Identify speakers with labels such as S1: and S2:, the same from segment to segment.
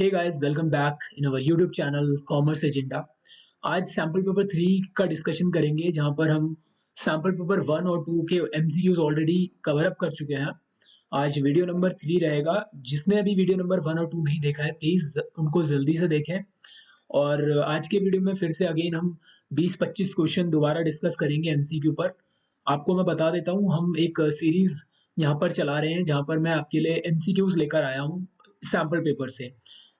S1: Hey guys, welcome back in our YouTube channel commerce agenda. आज sample paper 3 का discussion करेंगे, जहां पर हम सैम्पल पेपर 1 और 2 के एमसीक्यूज ऑलरेडी कवर अप कर चुके हैं। आज वीडियो नंबर 3 रहेगा। जिसने अभी वीडियो नंबर 1 और 2 नहीं देखा है, प्लीज़ उनको जल्दी से देखें। और आज के वीडियो में फिर से अगेन हम 20-25 क्वेश्चन दोबारा डिस्कस करेंगे एमसीक्यू पर। आपको मैं बता देता हूँ, हम एक सीरीज यहाँ पर चला रहे हैं, जहाँ पर मैं आपके लिए एमसीक्यूज लेकर आया हूँ सैम्पल पेपर से।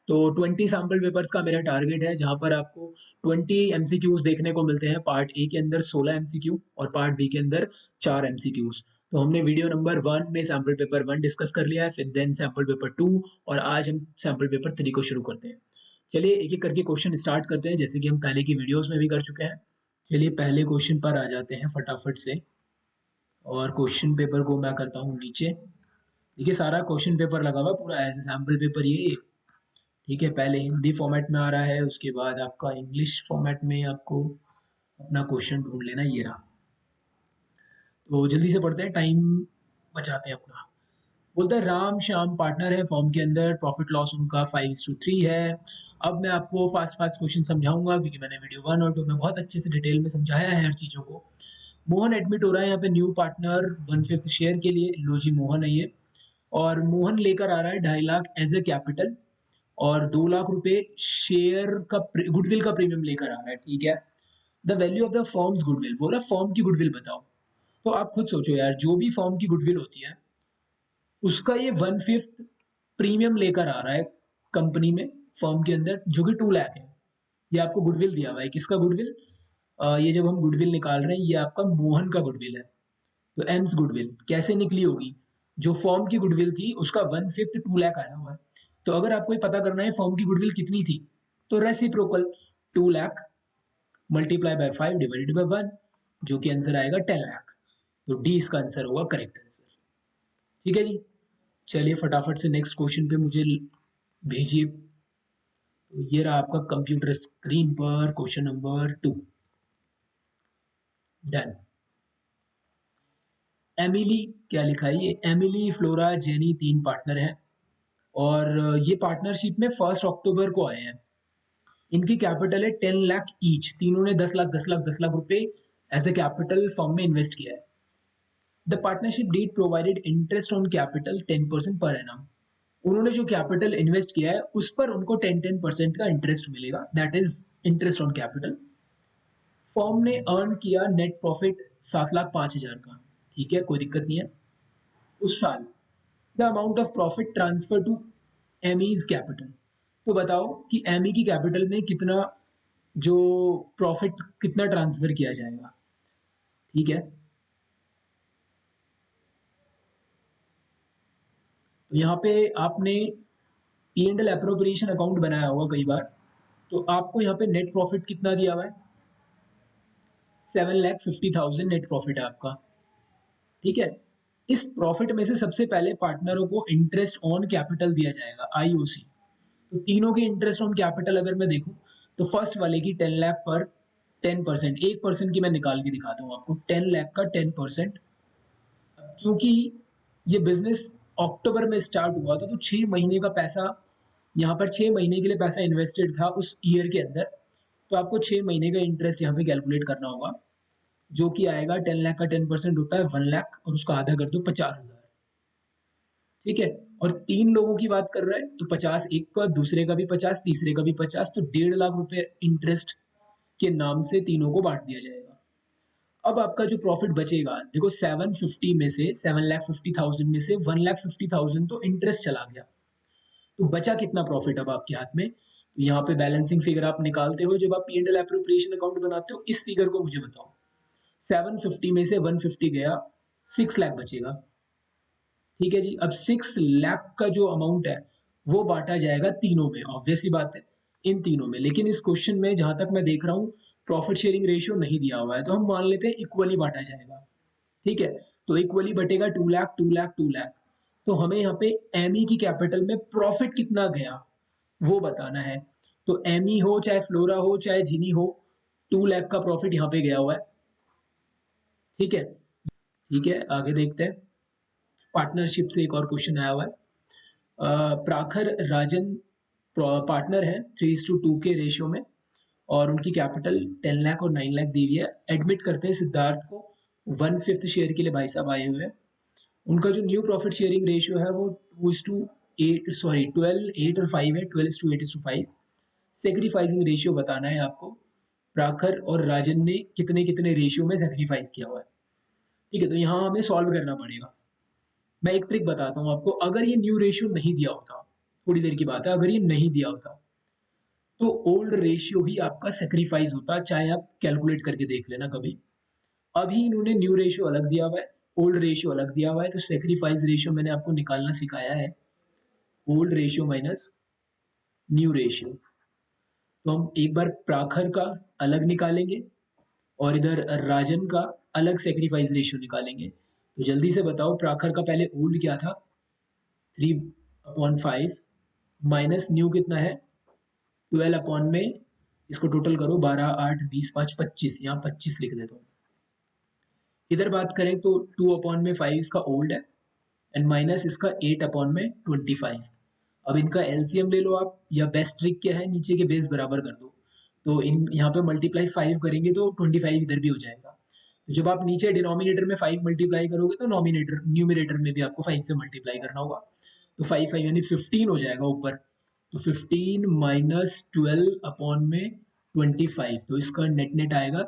S1: तो 20 सैम्पल पेपर्स का मेरा टारगेट है, जहाँ पर आपको 20 एमसीक्यूज देखने को मिलते हैं। पार्ट ए के अंदर 16 एमसीक्यू और पार्ट बी के अंदर 4 एमसीक्यूज। तो हमने वीडियो नंबर 1 में सैम्पल पेपर 1 डिस्कस कर लिया है, फिर देन सैम्पल पेपर 2, और आज हम सैम्पल पेपर 3 को शुरू करते हैं। चलिए एक एक करके क्वेश्चन स्टार्ट करते हैं, जैसे कि हम पहले की वीडियोस में भी कर चुके हैं। चलिए पहले क्वेश्चन पर आ जाते हैं फटाफट से, और क्वेश्चन पेपर को मैं करता हूँ नीचे। देखिए सारा क्वेश्चन पेपर लगा हुआ पूरा ऐसे सैम्पल पेपर ये। ठीक है, पहले हिंदी फॉर्मेट में आ रहा है, उसके बाद आपका इंग्लिश फॉर्मेट में आपको अपना क्वेश्चन ढूंढ लेना, ये रहा। तो जल्दी से पढ़ते हैं, टाइम बचाते हैं अपना। बोलता है राम श्याम पार्टनर है फॉर्म के अंदर, प्रॉफिट लॉस उनका 5:3 है। अब मैं आपको फास्ट फास्ट क्वेश्चन समझाऊंगा, क्योंकि मैंने वीडियो 1 और 2 में बहुत अच्छे से डिटेल में समझाया है हर चीज़ों को। मोहन एडमिट हो रहा है यहाँ पे न्यू पार्टनर 1/5 शेयर के लिए। लो जी, मोहन है ये। और मोहन लेकर आ रहा है 2.5 लाख एज ए कैपिटल, और 2 लाख रुपए शेयर का गुडविल का प्रीमियम लेकर आ रहा है। ठीक है, the value of the forms goodwill, बोला फॉर्म की गुडविल बताओ। तो आप खुद सोचो यार, जो भी फॉर्म की गुडविल होती है उसका ये 1/5 प्रीमियम लेकर आ रहा है कंपनी में, फर्म के अंदर, जो कि 2 लाख है। ये आपको गुडविल दिया हुआ है। किसका गुडविल? ये जब हम गुडविल निकाल रहे हैं, ये आपका मोहन का गुडविल है। तो एम्स गुडविल कैसे निकली होगी? जो फर्म की गुडविल थी उसका 1/5 2 लाख आया हुआ है। तो अगर आपको ये पता करना है फर्म की गुडविल कितनी थी, तो reciprocal 2 lakh multiply by 5 divided by 1, जो कि आंसर आएगा 10 लाख। तो डी इसका आंसर होगा, करेक्ट आंसर। ठीक है जी, चलिए फटाफट से नेक्स्ट क्वेश्चन पे मुझे भेजिए। तो ये रहा आपका कंप्यूटर स्क्रीन पर क्वेश्चन नंबर 2। डन। एमिली, क्या लिखा है ये? एमिली, फ्लोरा, जेनी 3 पार्टनर हैं, और ये पार्टनरशिप में 1 अक्टूबर को आए हैं। इनकी कैपिटल है 10 लाख ईच। तीनों ने 10 लाख 10 लाख 10 लाख रुपए एज ए कैपिटल फर्म में इन्वेस्ट किया है। The partnership deed provided interest on capital 10% per annum. उन्होंने जो कैपिटल इन्वेस्ट किया है उस पर उनको 10% का इंटरेस्ट मिलेगा, that is interest on capital. Firm ने अर्न किया नेट प्रॉफिट 7,05,000 का। ठीक है, कोई दिक्कत नहीं है उस साल। The amount of profit transfer to Amy's capital. तो बताओ कि एमी की कैपिटल में कितना, जो प्रॉफिट कितना ट्रांसफर किया जाएगा। ठीक है, तो यहाँ पे आपने P and L appropriation account बनाया होगा कई बार। तो आपको यहाँ पे नेट प्रॉफिट कितना दिया हुआ है? 7,50,000 नेट प्रॉफिट है आपका। ठीक है, इस प्रॉफिट में से सबसे पहले पार्टनरों को इंटरेस्ट ऑन कैपिटल दिया जाएगा, आईओसी। तो तीनों के इंटरेस्ट ऑन कैपिटल अगर मैं देखूं, तो फर्स्ट वाले की 10 लाख पर 10%, 1% की मैं निकाल के दिखाता हूँ आपको। 10 लाख का 10%, क्योंकि ये बिजनेस अक्टूबर में स्टार्ट हुआ था, तो 6 महीने का पैसा यहाँ पर, 6 महीने के लिए पैसा इन्वेस्टेड था उस ईयर के अंदर। तो आपको 6 महीने का इंटरेस्ट यहाँ पे कैलकुलेट करना होगा, जो कि आएगा 10 लाख का 10% होता है 1 लाख, और उसका आधा कर दो 50,000। ठीक है, और 3 लोगों की बात कर रहे हैं, तो 50 एक का, दूसरे का भी 50, तीसरे का भी 50, तो 1.5 लाख रुपए इंटरेस्ट के नाम से तीनों को बांट दिया जाएगा। अब आपका जो प्रॉफिट बचेगा, देखो 750 में से, 7,50,000 में से 1,50,000 तो इंटरेस्ट चला गया। तो बचा कितना प्रॉफिट अब आपके हाथ में? तो यहाँ पे बैलेंसिंग फिगर आप निकालते हो जब आप P and L appropriation account बनाते हो। इस फिगर को मुझे बताओ, 750 में से 150 गया, 6 लाख बचेगा। ठीक है जी, अब 6 लाख का जो अमाउंट है वो बांटा जाएगा तीनों में, ऑब्वियस सी बात है, इन तीनों में। लेकिन इस क्वेश्चन में जहां तक मैं देख रहा हूँ, प्रॉफिट शेयरिंग रेशियो नहीं दिया हुआ है, तो हम मान लेते हैं इक्वली बांटा जाएगा। ठीक है, तो इक्वली बटेगा 2 लाख 2 लाख 2 लाख। तो हमें यहाँ पे एमई की कैपिटल में प्रॉफिट कितना गया वो बताना है। तो एमई हो चाहे फ्लोरा हो चाहे जिनी हो, 2 लाख का प्रॉफिट यहाँ पे गया हुआ है। ठीक है, ठीक है, आगे देखते हैं। पार्टनरशिप से एक और क्वेश्चन आया हुआ है। प्राखर राजन पार्टनर है 3:2 के रेशियो में और उनकी कैपिटल 10 लाख और 9 लाख दी हुई है। एडमिट करते हैं सिद्धार्थ को 1/5 शेयर के लिए भाई साहब आए हुए हैं। उनका जो न्यू प्रॉफिट शेयरिंग रेशियो है वो 2:8 सॉरी 12 8 और 5 है। 12:8:5 सेक्रीफाइसिंग रेशियो बताना है आपको। प्राखर और राजन ने कितने कितने रेशियो में सेक्रीफाइस किया हुआ है। ठीक है, तो यहाँ हमें सॉल्व करना पड़ेगा। मैं एक ट्रिक बताता हूँ आपको। अगर ये न्यू रेशियो नहीं दिया होता, थोड़ी देर की बात है, अगर ये नहीं दिया होता तो ओल्ड रेशियो ही आपका सेक्रीफाइस होता, चाहे आप कैलकुलेट करके देख लेना कभी। अभी इन्होंने न्यू रेशियो अलग दिया हुआ है, ओल्ड रेशियो अलग दिया हुआ है, तो सेक्रीफाइस रेशियो मैंने आपको निकालना सिखाया है, old ratio minus new ratio. तो हम एक बार प्राखर का अलग निकालेंगे और इधर राजन का अलग सेक्रीफाइस रेशियो निकालेंगे। तो जल्दी से बताओ, प्राखर का पहले ओल्ड क्या था 3/5 माइनस न्यू कितना है 12 अपॉन में, इसको टोटल करो 12 8 20 5 25, यहाँ 25 लिख देता हूँ। इधर बात करें तो 2/5 इसका ओल्ड है एंड माइनस इसका 8/25। अब इनका एलसीएम ले लो आप, या बेस्ट ट्रिक क्या है, नीचे के बेस बराबर कर दो। तो इन यहाँ पे मल्टीप्लाई 5 करेंगे तो 25 इधर भी हो जाएगा। तो जब आप नीचे डिनोमिनेटर में 5 मल्टीप्लाई करोगे तो नॉमिनेटर न्यूमिनेटर में भी आपको 5 से मल्टीप्लाई करना होगा। तो 5 5 यानी 15 हो जाएगा ऊपर। तो 15 माइनस 12/25, तो इसका नेट नेट आएगा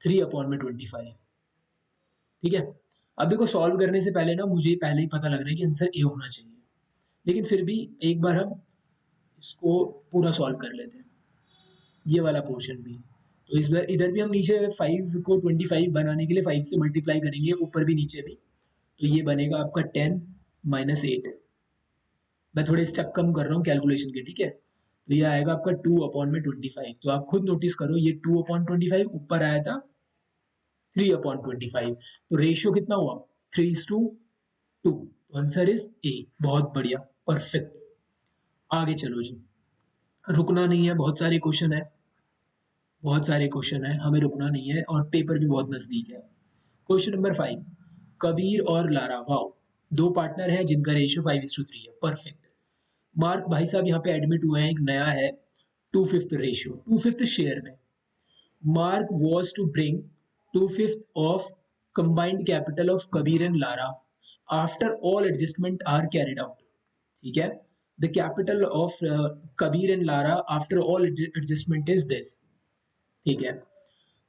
S1: 3/25। ठीक है, अब देखो सॉल्व करने से पहले ना मुझे पहले ही पता लग रहा है कि आंसर ए होना चाहिए, लेकिन फिर भी एक बार हम इसको पूरा सॉल्व कर लेते हैं, ये वाला पोर्शन भी। तो इस बार इधर भी हम नीचे 5 को 25 बनाने के लिए 5 से मल्टीप्लाई करेंगे, ऊपर भी नीचे भी। तो ये बनेगा आपका 10 माइनस 8। मैं थोड़े स्टेप कम कर रहा हूँ कैलकुलेशन के, ठीक है। तो ये आएगा आपका 2/25। तो आप खुद नोटिस करो, ये 2/25 ऊपर आया था 3/25। तो रेशियो कितना हुआ 3:2। Answer is a. बहुत बढ़िया, परफेक्ट। आगे चलो जी, रुकना नहीं है, बहुत सारे क्वेश्चन है, बहुत सारे क्वेश्चन है, हमें रुकना नहीं है और पेपर भी बहुत नजदीक है। क्वेश्चन नंबर 5, कबीर और लारा, वाओ, दो पार्टनर हैं जिनका रेशियो 5:3 है, परफेक्ट। मार्क भाई साहब यहाँ पे एडमिट हुए हैं, एक नया है 2/5 रेशियो, 2/5 शेयर में। Mark was to bring 2/5 of combined capital of Kabir and Lara after all adjustment are carried out. ठीक है, the capital of Kabir and Lara after all adjustment is this. ठीक है,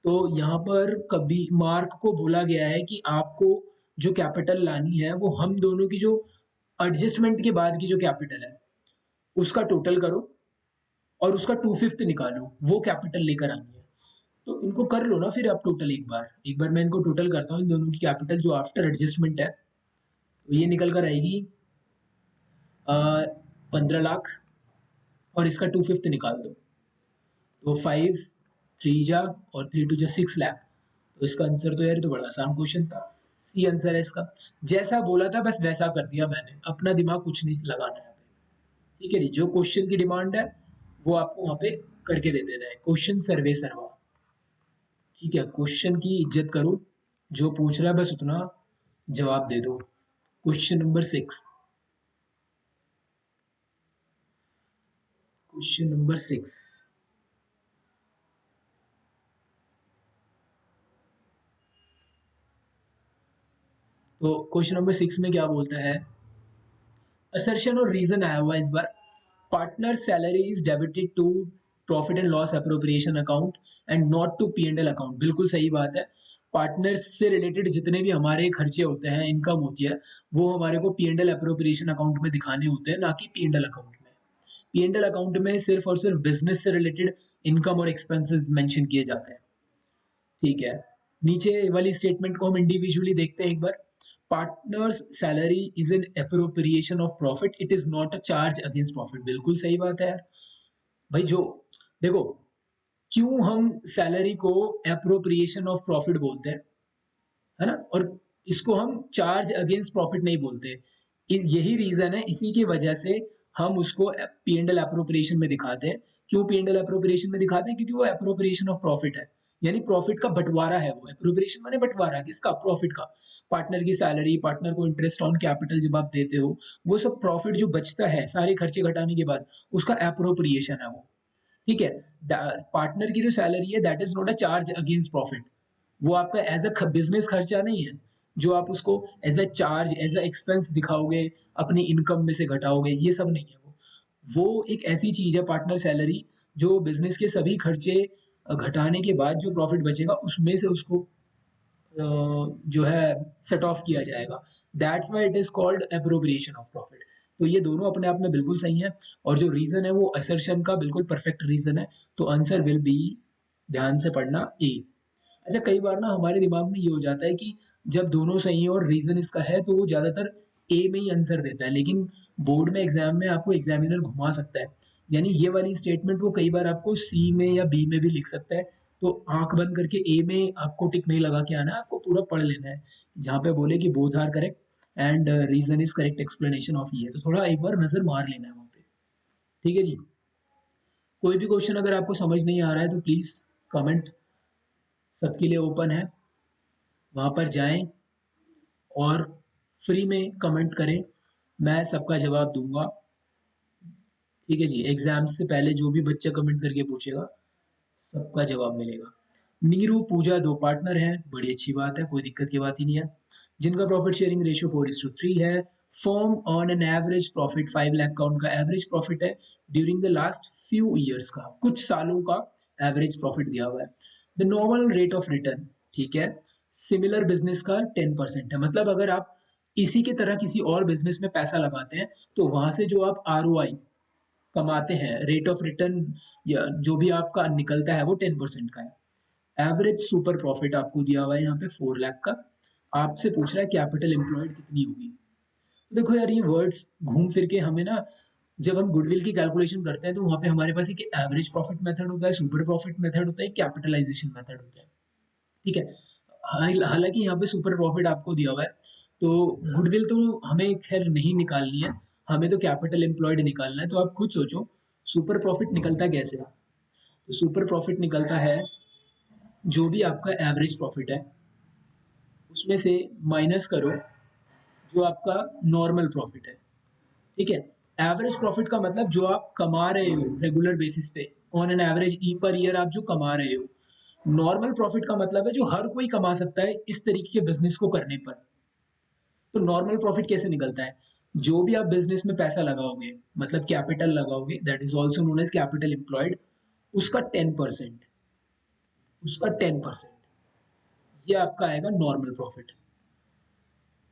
S1: तो यहाँ पर कभी मार्क को बोला गया है कि आपको जो कैपिटल लानी है वो हम दोनों की जो एडजस्टमेंट के बाद की जो कैपिटल है उसका टोटल करो और उसका 2/5 निकालो, वो कैपिटल लेकर आनी है। तो इनको कर लो ना फिर आप टोटल, एक बार मैं इनको टोटल करता हूँ इन दोनों की कैपिटल जो आफ्टर एडजस्टमेंट है। तो ये निकल कर आएगी 15 लाख और इसका 2/5 निकाल दो, तो 5 3 जा और 3 2 जा 6 लाख। तो इसका आंसर तो यार तो बड़ा आसान क्वेश्चन था, सी आंसर है इसका। जैसा बोला था बस वैसा कर दिया मैंने, अपना दिमाग कुछ नहीं लगाना है। ठीक है जी, जो क्वेश्चन की डिमांड है वो आपको वहां पे करके दे देना है, क्वेश्चन सर्वे सर्वा। ठीक है, क्वेश्चन की इज्जत करो, जो पूछ रहा है बस उतना जवाब दे दो। क्वेश्चन नंबर 6, क्वेश्चन नंबर 6, तो क्वेश्चन नंबर 6 में क्या बोलता है, असर्शन और रीजन आया हुआ इस बार। Partner salary is debited to profit and loss appropriation account and not to P&L account. बिल्कुल सही बात है, पार्टनर्स से रिलेटेड जितने भी हमारे खर्चे होते हैं, इनकम होती है, वो हमारे को P&L अप्रोप्रिएशन अकाउंट में दिखाने होते हैं, ना कि P&L अकाउंट में। P&L अकाउंट में सिर्फ और सिर्फ बिजनेस से रिलेटेड इनकम और एक्सपेंसेस मेंशन किए जाते हैं। ठीक है, नीचे वाली स्टेटमेंट को हम इंडिविजुअली देखते हैं एक बार। Partners salary is an appropriation of profit, it is not a charge against profit. बिल्कुल सही बात है यार भाई। जो देखो, क्यों हम सैलरी को एप्रोप्रिएशन ऑफ प्रॉफिट बोलते हैं, है ना, और इसको हम चार्ज अगेंस्ट प्रॉफिट नहीं बोलते, यही रीजन है, इसी की वजह से हम उसको P&L एप्रोप्रिएशन में दिखाते हैं। क्यों P&L एप्रोप्रिएशन में दिखाते हैं, क्योंकि वो एप्रोप्रिएशन ऑफ प्रॉफिट है। यानी प्रॉफिट का बंटवारा है वो। एप्रोप्रिएशन माने बंटवारा किसका? प्रॉफिट का। पार्टनर की सैलरी, पार्टनर को इंटरेस्ट ऑन कैपिटल जब आप देते हो, वो सब प्रॉफिट जो बचता है सारे खर्चे घटाने के बाद, उसका एप्रोप्रिएशन है वो। ठीक है। पार्टनर की जो सैलरी है that is not a charge against profit. वो आपका एज अ बिजनेस खर्चा नहीं है जो आप उसको as a charge, as a expense दिखाओगे, अपनी इनकम में से घटाओगे, ये सब नहीं है वो एक ऐसी चीज है पार्टनर सैलरी जो बिजनेस के सभी खर्चे घटाने के बाद जो प्रॉफिट बचेगा उसमें से उसको जो है सेट ऑफ किया जाएगा। That's why it is called appropriation of profit. तो ये दोनों अपने आप में बिल्कुल सही है और जो रीजन है वो असर्शन का बिल्कुल परफेक्ट रीजन है। तो आंसर विल बी, ध्यान से पढ़ना, ए। अच्छा, कई बार ना हमारे दिमाग में ये हो जाता है कि जब दोनों सही है और रीजन इसका है तो वो ज्यादातर ए में ही आंसर देता है, लेकिन बोर्ड में एग्जाम में आपको एग्जामिनर घुमा सकता है। यानी ये वाली स्टेटमेंट वो कई बार आपको सी में या बी में भी लिख सकता है। तो आंख बंद करके ए में आपको टिक नहीं लगा के आना है, आपको पूरा पढ़ लेना है। जहाँ पे बोले कि both are correct and reason is correct explanation of ये, तो थोड़ा एक बार नजर मार लेना है वहाँ पे। ठीक है जी। कोई भी क्वेश्चन अगर आपको समझ नहीं आ रहा है तो प्लीज कमेंट सबके लिए ओपन है, वहां पर जाएं और फ्री में कमेंट करें, मैं सबका जवाब दूंगा। ठीक है जी। एग्जाम से पहले जो भी बच्चा कमेंट करके पूछेगा सबका जवाब मिलेगा। नीरू पूजा दो पार्टनर हैं, बड़ी अच्छी बात है, कोई दिक्कत की बात ही नहीं है। जिनका प्रॉफिट शेयरिंग रेशियो 4:3 है। Firm on an average profit 5 lakh का उनका एवरेज प्रॉफिट है during the last few years का, कुछ सालों का एवरेज प्रॉफिट दिया हुआ है। The normal rate of return, ठीक है, सिमिलर बिजनेस का 10% है। मतलब अगर आप इसी की तरह किसी और बिजनेस में पैसा लगाते हैं तो वहां से जो आप आरओआई कमाते हैं, रेट ऑफ रिटर्न या जो भी आपका निकलता है वो 10% का है। एवरेज सुपर प्रॉफिट आपको दिया हुआ है यहाँ पे 4 लाख का। आपसे पूछ रहा है कैपिटल एम्प्लॉयड कितनी होगी। देखो यार, ये वर्ड्स घूम फिर के हमें ना, जब हम गुडविल की कैलकुलेशन करते हैं तो वहां पे हमारे पास एक एवरेज प्रॉफिट मेथड होता है, सुपर प्रॉफिट मेथड होता है, कैपिटलाइजेशन मेथड होता है। ठीक है। हालांकि यहाँ पे सुपर प्रॉफिट आपको दिया हुआ है तो गुडविल तो हमें खैर नहीं निकालनी है, हमें तो कैपिटल एम्प्लॉयड निकालना है। तो आप खुद सोचो सुपर प्रॉफिट निकलता कैसे है। तो सुपर प्रॉफिट निकलता है जो भी आपका एवरेज प्रॉफिट है उसमें से माइनस करो जो आपका नॉर्मल प्रॉफिट है। ठीक है। एवरेज प्रॉफिट का मतलब जो आप कमा रहे हो रेगुलर बेसिस पे, on an average E per year आप जो कमा रहे हो। नॉर्मल प्रॉफिट का मतलब है जो हर कोई कमा सकता है इस तरीके के बिजनेस को करने पर। तो नॉर्मल प्रॉफिट कैसे निकलता है? जो भी आप बिजनेस में पैसा लगाओगे, मतलब कैपिटल लगाओगे, that is also known as capital employed, उसका 10%, उसका 10% ये आपका आएगा नॉर्मल प्रॉफिट।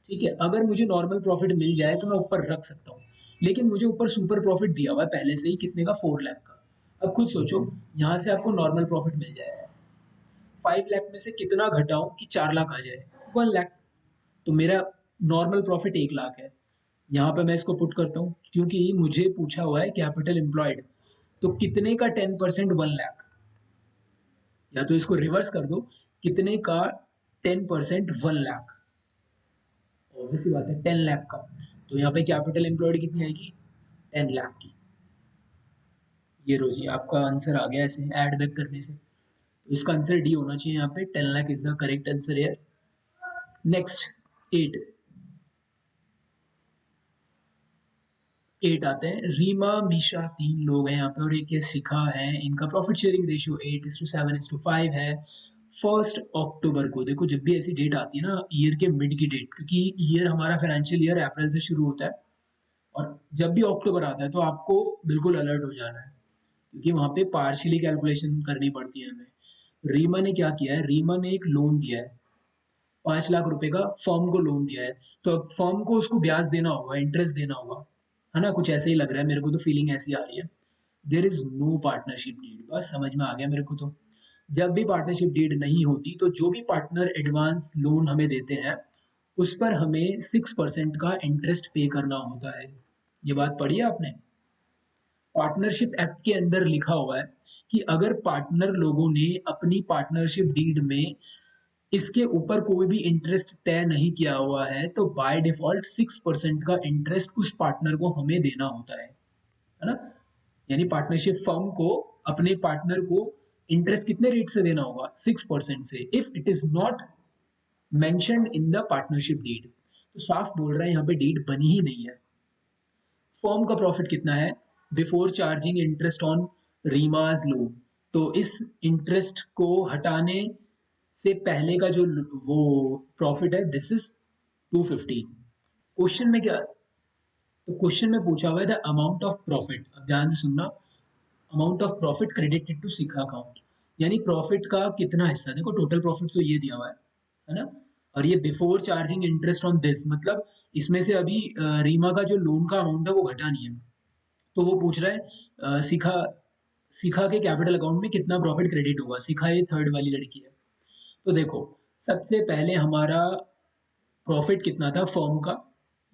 S1: ठीक है। अगर मुझे नॉर्मल प्रॉफिट मिल जाए तो मैं ऊपर रख सकता हूँ, लेकिन मुझे ऊपर सुपर प्रॉफिट दिया हुआ है पहले से ही, कितने का? 4 लाख का। अब खुद सोचो, यहाँ से आपको नॉर्मल प्रॉफिट मिल जाएगा, 5 लाख में से कितना घटाऊं कि 4 लाख आ जाए? 1 लाख। तो मेरा नॉर्मल प्रॉफिट 1 लाख है। यहाँ पे मैं इसको पुट करता हूँ क्योंकि मुझे पूछा हुआ है कैपिटल एम्प्लॉयड, तो कितने का 10%? 1 लाख। या तो इसको रिवर्स कर दो, कितने का 10%? 1 लाख। ऑब्वियस सी बात है 10 लाख का। तो यहाँ पे कैपिटल एम्प्लॉयड कितनी आएगी? 10 लाख की। ये रो जी आपका आंसर आ गया ऐसे ऐड बैक करने से। तो इसका आंसर डी होना चाहिए यहाँ पे, 10 lakh is the correct answer है। नेक्स्ट 8, 8 आते हैं। रीमा मीशा 3 लोग हैं यहाँ पे और एक ये शिखा है। इनका प्रॉफिट शेयरिंग रेशियो 8:7:5 है। 1 अक्टूबर को, देखो जब भी ऐसी डेट आती है ना ईयर के मिड की डेट, क्योंकि ईयर हमारा फाइनेंशियल ईयर अप्रैल से शुरू होता है, और जब भी अक्टूबर आता है तो आपको बिल्कुल अलर्ट हो जाना है क्योंकि वहां पे पार्शियली कैलकुलेशन करनी पड़ती है हमें। रीमा ने क्या किया है, रीमा ने एक लोन दिया है, 5 लाख रुपए का फर्म को लोन दिया है। तो अब फर्म को उसको ब्याज देना होगा, इंटरेस्ट देना होगा, है ना? कुछ ऐसे ही लग रहा है मेरे को, तो फीलिंग ऐसी आ रही है। There is no partnership deed, बस समझ में आ गया मेरे को। तो जब भी पार्टनरशिप डीड नहीं होती तो जो भी पार्टनर एडवांस लोन हमें देते हैं उस पर हमें 6% का इंटरेस्ट पे करना होता है। ये बात पढ़ी है आपने? पार्टनरशिप एक्ट के अंदर लिखा हुआ है कि अगर पार्टनर लोगों ने अपनी पार्टनरशिप डीड में इसके ऊपर कोई भी इंटरेस्ट तय नहीं किया हुआ है तो बाय डिफॉल्ट 6% का इंटरेस्ट उस पार्टनर को हमें देना होता है ना? यानी पार्टनरशिप फर्म को अपने पार्टनर को इंटरेस्ट कितने रेट से देना होगा, 6% से, if it is not mentioned in the partnership deed. तो साफ बोल रहा है यहाँ पे डीड बनी ही नहीं है। फर्म का प्रॉफिट कितना है before charging interest on Reema's loan, तो इस इंटरेस्ट को हटाने से पहले का जो वो प्रॉफिट है दिस इज 250। क्वेश्चन में क्या, तो क्वेश्चन में पूछा हुआ है द अमाउंट ऑफ प्रॉफिट, अब ध्यान से सुनना, amount of profit credited to Shikha account, यानी प्रॉफिट का कितना हिस्सा, देखो टोटल प्रॉफिट तो ये दिया हुआ है ना, और ये before charging interest on this, मतलब इसमें से अभी रीमा का जो लोन का अमाउंट है वो घटा नहीं है। तो वो पूछ रहा है शिखा शिखा के कैपिटल अकाउंट में कितना प्रॉफिट क्रेडिट होगा। शिखा ये थर्ड वाली लड़की है। तो देखो सबसे पहले हमारा प्रॉफिट कितना था फर्म का,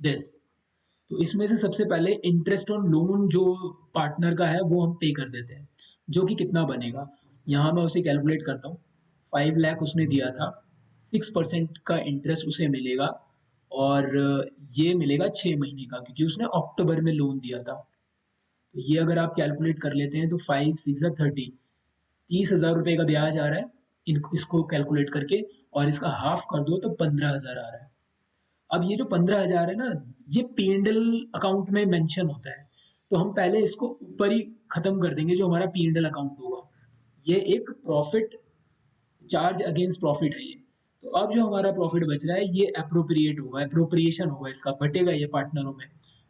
S1: दिस, तो इसमें से सबसे पहले इंटरेस्ट ऑन लोन जो पार्टनर का है वो हम पे कर देते हैं, जो कि कितना बनेगा, यहाँ मैं उसे कैलकुलेट करता हूँ। 5 लाख उसने दिया था, 6% का इंटरेस्ट उसे मिलेगा, और ये मिलेगा 6 महीने का, क्योंकि उसने अक्टूबर में लोन दिया था। तो ये अगर आप कैलकुलेट कर लेते हैं तो 5 6 30, 30,000 रुपये का ब्याज आ रहा है इसको कैलकुलेट करके, और इसका हाफ कर दो तो 15,000 आ रहा है। अब ये जो 15,000 है ना, ये पीएनएल अकाउंट में मेंशन होता है, तो हम पहले इसको ऊपर ही खत्म कर देंगे जो हमारा पीएनएल अकाउंट होगा। ये एक प्रॉफिट, चार्ज अगेंस्ट प्रॉफिट है ये। तो अब जो हमारा प्रॉफिट बच रहा है ये अप्रोप्रिएट होगा, अप्रोप्रिएशन होगा, इसका बटेगा ये पार्टनरों में,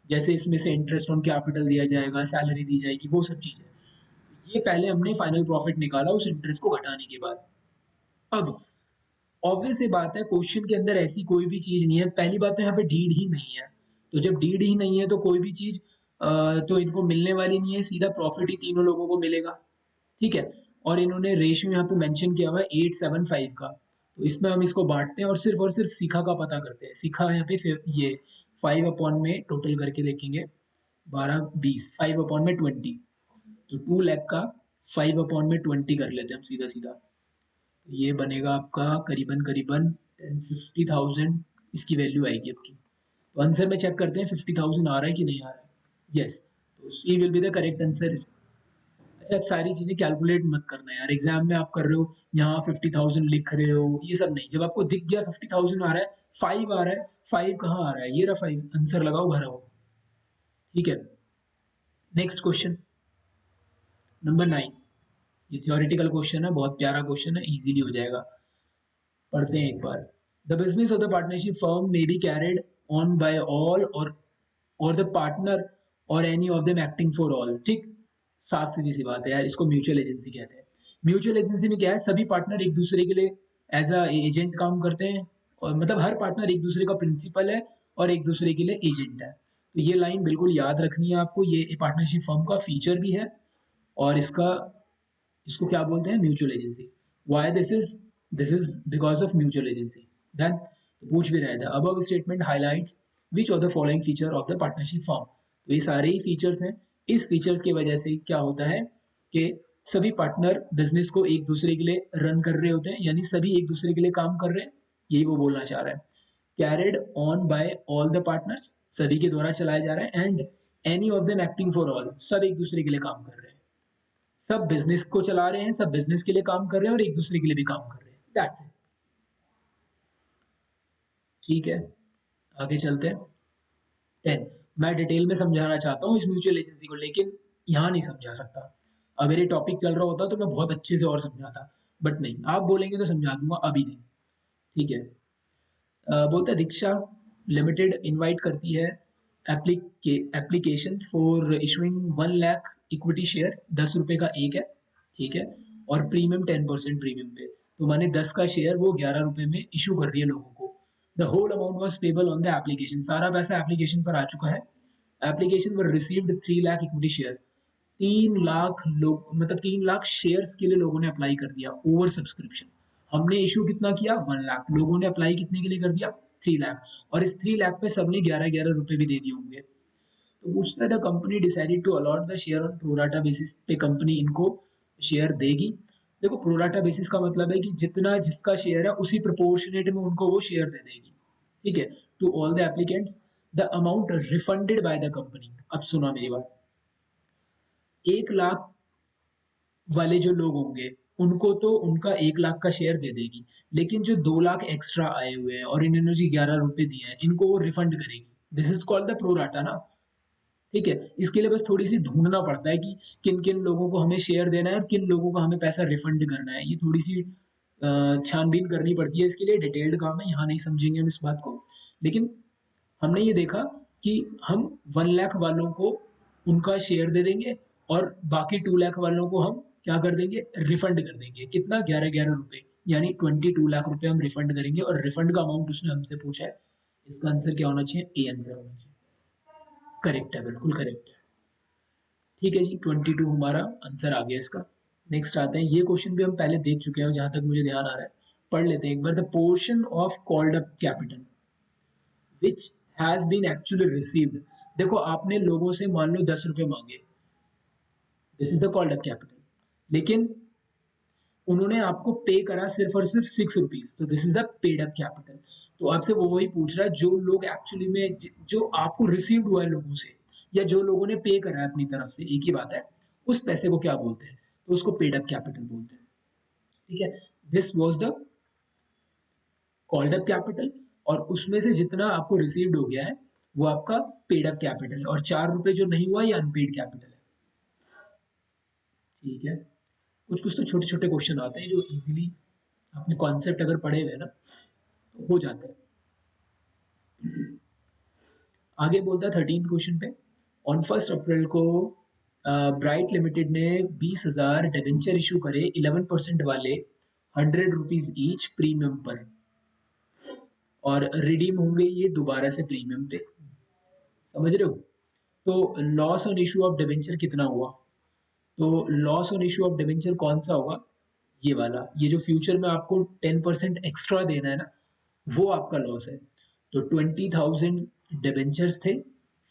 S1: जैसे इसमें से इंटरेस्ट ऑन कैपिटल दिया जाएगा, सैलरी दी जाएगी, वो सब चीजें। ये पहले हमने फाइनल प्रॉफिट निकाला उस इंटरेस्ट को घटाने के बाद। अब ऑब्वियस ये बात है क्वेश्चन के अंदर ऐसी कोई भी चीज नहीं है, पहली बात तो यहाँ पे डीड ही नहीं है, तो जब डीड ही नहीं है तो कोई भी चीज तो इनको मिलने वाली नहीं है, सीधा प्रॉफिट ही तीनों लोगों को मिलेगा, ठीक है। और इन्होंने रेशियो यहाँ पे मेंशन किया हुआ है 875 का, तो इसमें हम इसको बांटते हैं और सिर्फ शिखा का पता करते हैं। शिखा यहाँ पे फिर ये 5 अपॉन में टोटल करके देखेंगे, 12 20, 5/20, तो 2 लाख का 5/20 कर लेते हैं हम सीधा सीधा। ये बनेगा आपका करीबन करीबन 50,000 इसकी वैल्यू आएगी आपकी। तो आंसर में चेक करते हैं 50,000 आ रहा है कि नहीं आ रहा है। यस, तो C will be the correct answer. अच्छा सारी चीजें कैलकुलेट मत करना यार, एग्जाम में आप कर रहे हो यहाँ 50,000 लिख रहे हो, ये सब नहीं। जब आपको दिख गया 50,000 आ रहा है, 5 आ रहा है, 5 कहाँ आ रहा है, ये रहा 5, आंसर लगाओ भरा हो, ठीक है। नेक्स्ट क्वेश्चन नंबर 9, ये थियोरेटिकल क्वेश्चन है, बहुत प्यारा क्वेश्चन है, इजीली हो जाएगा। पढ़ते हैं एक बार। The business of the partnership firm may be carried on by all और द पार्टनर और any of them acting for all, ठीक। साफ सीधी सी बात है यार, इसको म्यूचुअल एजेंसी कहते हैं। म्यूचुअल एजेंसी में क्या है, सभी पार्टनर एक दूसरे के लिए एज अ एजेंट काम करते हैं, और मतलब हर पार्टनर एक दूसरे का प्रिंसिपल है और एक दूसरे के लिए एजेंट है। तो ये लाइन बिल्कुल याद रखनी है आपको, ये पार्टनरशिप फर्म का फीचर भी है, और इसका इसको क्या बोलते हैं, mutual agency. Why this is because of mutual agency. Done. तो पूछ भी रहा था above statement highlights which of the following feature of the partnership firm, तो ये सारे ही फीचर्स हैं। इस फीचर्स की वजह से क्या होता है कि सभी पार्टनर बिजनेस को एक दूसरे के लिए रन कर रहे होते हैं, यानी सभी एक दूसरे के लिए काम कर रहे हैं, यही वो बोलना चाह रहा है। Carried on by all the partners, सभी के द्वारा चलाया जा रहा है, and any of them acting for all, सब एक दूसरे के लिए काम कर रहे हैं, सब बिजनेस को चला रहे हैं, सब बिजनेस के लिए काम कर रहे हैं और एक दूसरे के लिए भी काम कर रहे हैं, दैट्स इट। ठीक है, आगे चलते हैं। 10, मैं डिटेल में समझाना चाहता हूँ इस म्यूचुअल एजेंसी को, लेकिन यहाँ नहीं समझा सकता। अगर ये टॉपिक चल रहा होता तो मैं बहुत अच्छे से और समझाता, बट नहीं, आप बोलेंगे तो समझा दूंगा, अभी नहीं, ठीक है। बोलता है दीक्षा लिमिटेड इनवाइट करती है application for issuing 1 lakh equity share, 10 रुपए का एक है, ठीक है, और प्रीमियम 10% प्रीमियम पे, तो मैंने 10 का शेयर वो 11 रुपए में इशू कर रही है लोगों को। The whole amount was payable on the application, सारा पैसा एप्लीकेशन पर आ चुका है। Application were received 3 lakh equity share, 3 lakh लोग, मतलब 3 लाख शेयर्स के लिए लोगों ने अप्लाई कर दिया, ओवर सब्सक्रिप्शन। हमने इशू कितना किया, 1 लाख, लोगों ने अप्लाई कितने के लिए कर दिया, 3 लाख, और इस 3 लाख पे सबने 11 11 रुपए भी दे दिए होंगे। तो पूछता है the company decided to allot the share on pro rata basis पे, कंपनी इनको शेयर देगी। देखो प्रोराटा बेसिस का मतलब है कि जितना जिसका शेयर है उसी प्रोपोर्शनेट में उनको वो शेयर दे देगी, ठीक है। To all the applicants the amount refunded by the company. अब सुना मेरी बात, 1 लाख वाले जो लोग होंगे, उनको तो उनका 1 लाख का शेयर दे देगी, लेकिन जो 2 लाख एक्स्ट्रा आए हुए हैं और इन्होंने जो 11 रुपए दिए हैं, इनको वो रिफंड करेगी। This is called the pro rata ना, ठीक है? इसके लिए बस थोड़ी-सी ढूँढना पड़ता है कि किन-किन लोगों को हमें शेयर देना है और किन लोगों को हमें पैसा रिफंड करना है। ये थोड़ी-सी छानबीन करनी पड़ती है, इसके लिए डिटेल्ड काम है, यहाँ नहीं समझेंगे हम इस बात को। लेकिन हमने ये देखा कि हम 1 लाख वालों को उनका शेयर दे देंगे और बाकी 2 लाख वालों को हम क्या कर देंगे, रिफंड कर देंगे। कितना? 11-11 रुपए, यानी 22 लाख रुपए हम रिफंड करेंगे और रिफंड का अमाउंट उसने हमसे पूछा है। इसका आंसर क्या होना चाहिए? ए आंसर होना चाहिए। करेक्ट है, बिल्कुल करेक्ट है। ठीक है जी, 22 हमारा आंसर आ गया इसका। नेक्स्ट आते हैं, ये क्वेश्चन भी हम पहले देख चुके हैं जहां तक मुझे ध्यान आ रहा है। पढ़ लेते हैं एक बार। The portion of called up capital which has been actually received. देखो, आपने लोगों से मान लो 10 रुपए मांगे, this is the called up capital, लेकिन उन्होंने आपको पे करा सिर्फ और सिर्फ 6 रुपीज, तो this is the paid up capital. तो आपसे वो वही पूछ रहा है जो लोग एक्चुअली में जो आपको रिसीव्ड हुआ है लोगों से, या जो लोगों ने पे करा है अपनी तरफ से, एक ही बात है, उस पैसे को क्या बोलते हैं? तो उसको पेड अप कैपिटल बोलते हैं। ठीक है, this was the called up capital, और उसमें से जितना आपको रिसीव्ड हो गया है वो आपका पेड अप कैपिटल है, और 4 रुपए जो नहीं हुआ ये अनपेड कैपिटल है। ठीक है, कुछ कुछ तो छोटे छोटे क्वेश्चन आते हैं जो इजीली आपने कॉन्सेप्ट अगर पढ़े हुए ना तो हो जाते हैं। आगे बोलता है 13 क्वेश्चन पे, ऑन 1 अप्रैल को ब्राइट लिमिटेड ने 20,000 डिबेंचर इशू करे 11% वाले 100 रुपीज ईच प्रीमियम पर, और रिडीम होंगे ये दोबारा से प्रीमियम पे। समझ रहे हो? तो loss on issue of debenture कितना हुआ? तो loss on issue of debenture कौन सा होगा? ये वाला, ये जो फ्यूचर में आपको 10% एक्स्ट्रा देना है ना, वो आपका लॉस है। तो 20,000 डिबेंचर्स थे,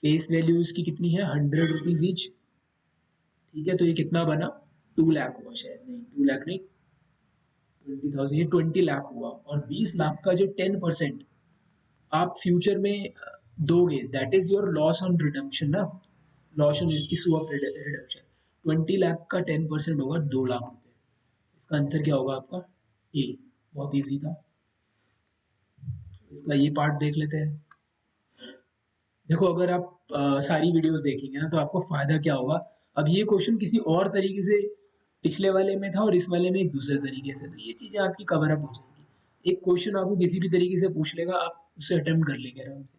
S1: फेस वैल्यू इसकी कितनी है? 100 रुपीज ईच। ठीक है, तो ये कितना बना? 2 लाख हुआ शायद, नहीं 2 लाख नहीं, 20,000, ये 20 लाख हुआ। और 20 लाख का जो 10% आप फ्यूचर में दोगे, that is your loss on redemption ना, loss on issue of redemption. 20 lakh का 10% होगा 2 लाख रुपए। इसका आंसर क्या होगा आपका? ए। बहुत इजी था, इसका ये पार्ट देख लेते हैं। देखो, अगर आप सारी वीडियोस देखेंगे ना तो आपको फायदा क्या होगा। अब ये क्वेश्चन किसी और तरीके से पिछले वाले में था और इस वाले में एक दूसरे तरीके से, तो ये चीजें आपकी कवर अप हो जाएगी। एक क्वेश्चन आपको किसी भी तरीके से पूछ लेगा, आप उसे अटेम्प्ट कर लेंगे आराम से।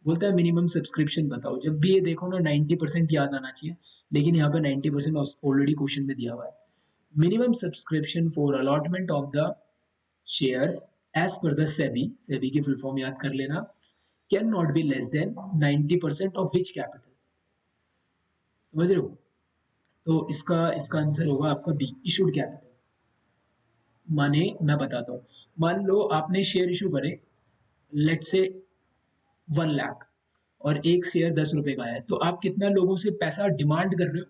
S1: बोलता है मिनिमम सब्सक्रिप्शन बताओ। जब भी ये देखो ना 90% याद आना चाहिए, लेकिन यहाँ पे 90% ऑलरेडी क्वेश्चन में दिया हुआ है। Minimum subscription for allotment of the shares as per the SEBI, SEBI की फुल फॉर्म याद कर लेना, can not be less than 90% of which capital. समझ रहे हो? तो इसका इसका आंसर होगा आपका बी, इशूड कैपिटल। माने मैं बताता हूँ, मान लो आपने शेयर इशू करे, लेट्स से 1 लाख, और एक शेयर 10 रुपए का है, तो आप कितना लोगों से पैसा डिमांड कर रहे हो?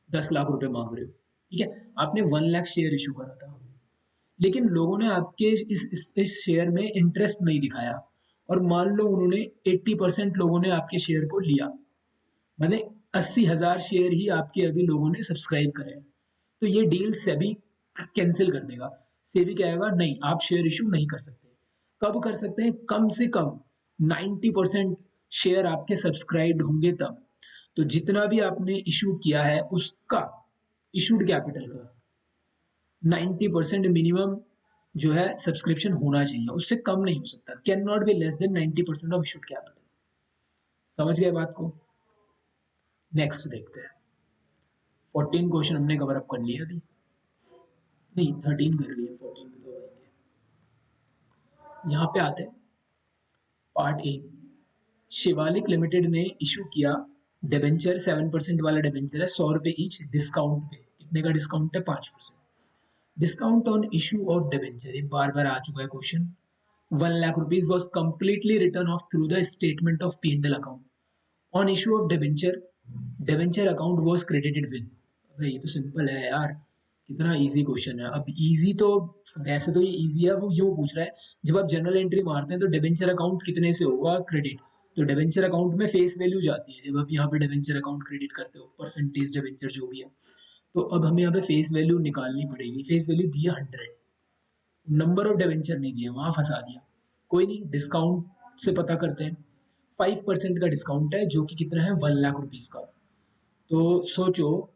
S1: 10 लाख रुपए मांग रहे हो। ठीक है, आपने 1 लाख शेयर इशू करा था, लेकिन लोगों ने आपके इस शेयर में इंटरेस्ट नहीं दिखाया, और मान लो उन्होंने 80% लोगों ने आपके शेयर को लिया, मतलब 80,000 शेयर ही आपके अभी लोगों ने सब्सक्राइब करे, तो ये डील सेबी कैंसिल कर देगा। सेबी कहेगा नहीं, आप शेयर इशू नहीं कर सकते। कब कर सकते हैं? कम से कम 90% शेयर आपके सब्सक्राइब्ड होंगे तब। तो जितना भी आपने इशू किया है उसका इशूड कैपिटल का 90% मिनिमम जो है सब्सक्रिप्शन होना चाहिए, उससे कम नहीं हो सकता। Can not be less than 90% of issued capital. समझ गए बात को? नेक्स्ट देखते हैं। 14 क्वेश्चन हमने कवर अप कर लिया अभी, नहीं 13 कर लिया, 14 पे तो आएंगे। यहाँ पे आते हैं पार्ट ए। शिवालिक लिमिटेड ने इशू किया डिबेंचर, 7% वाला डिबेंचर है, 100 रुपए ईच, डिस्काउंट पे। कितने का डिस्काउंट है? 5%। Discount on issue of debenture, ये बार बार आ चुका है question. 1 lakh rupees was completely return of through the statement of P&L account. On issue of debenture, debenture account was credited with. अबे ये तो सिंपल है यार, कितना इजी क्वेश्चन है। अब इजी तो वैसे तो ये इजी है, वो यूं पूछ रहा है जब आप जनरल एंट्री मारते हैं तो डिबेंचर अकाउंट कितने से होगा क्रेडिट, तो डिबेंचर अकाउंट में फेस वैल्यू जाती है। जब आप यहाँ पे डिबेंचर अकाउंट क्रेडिट करते हो, परसेंटेज डिबेंचर जो भी है, तो अब हमें यहाँ पे फेस वैल्यू निकालनी पड़ेगी। फेस वैल्यू दिया 100, नंबर ऑफ डिवेंचर नहीं दिया, वहां फंसा दिया। कोई नहीं, डिस्काउंट से पता करते हैं। 5% का डिस्काउंट है जो कि कितना है, 1 लाख रुपीज का। तो सोचो,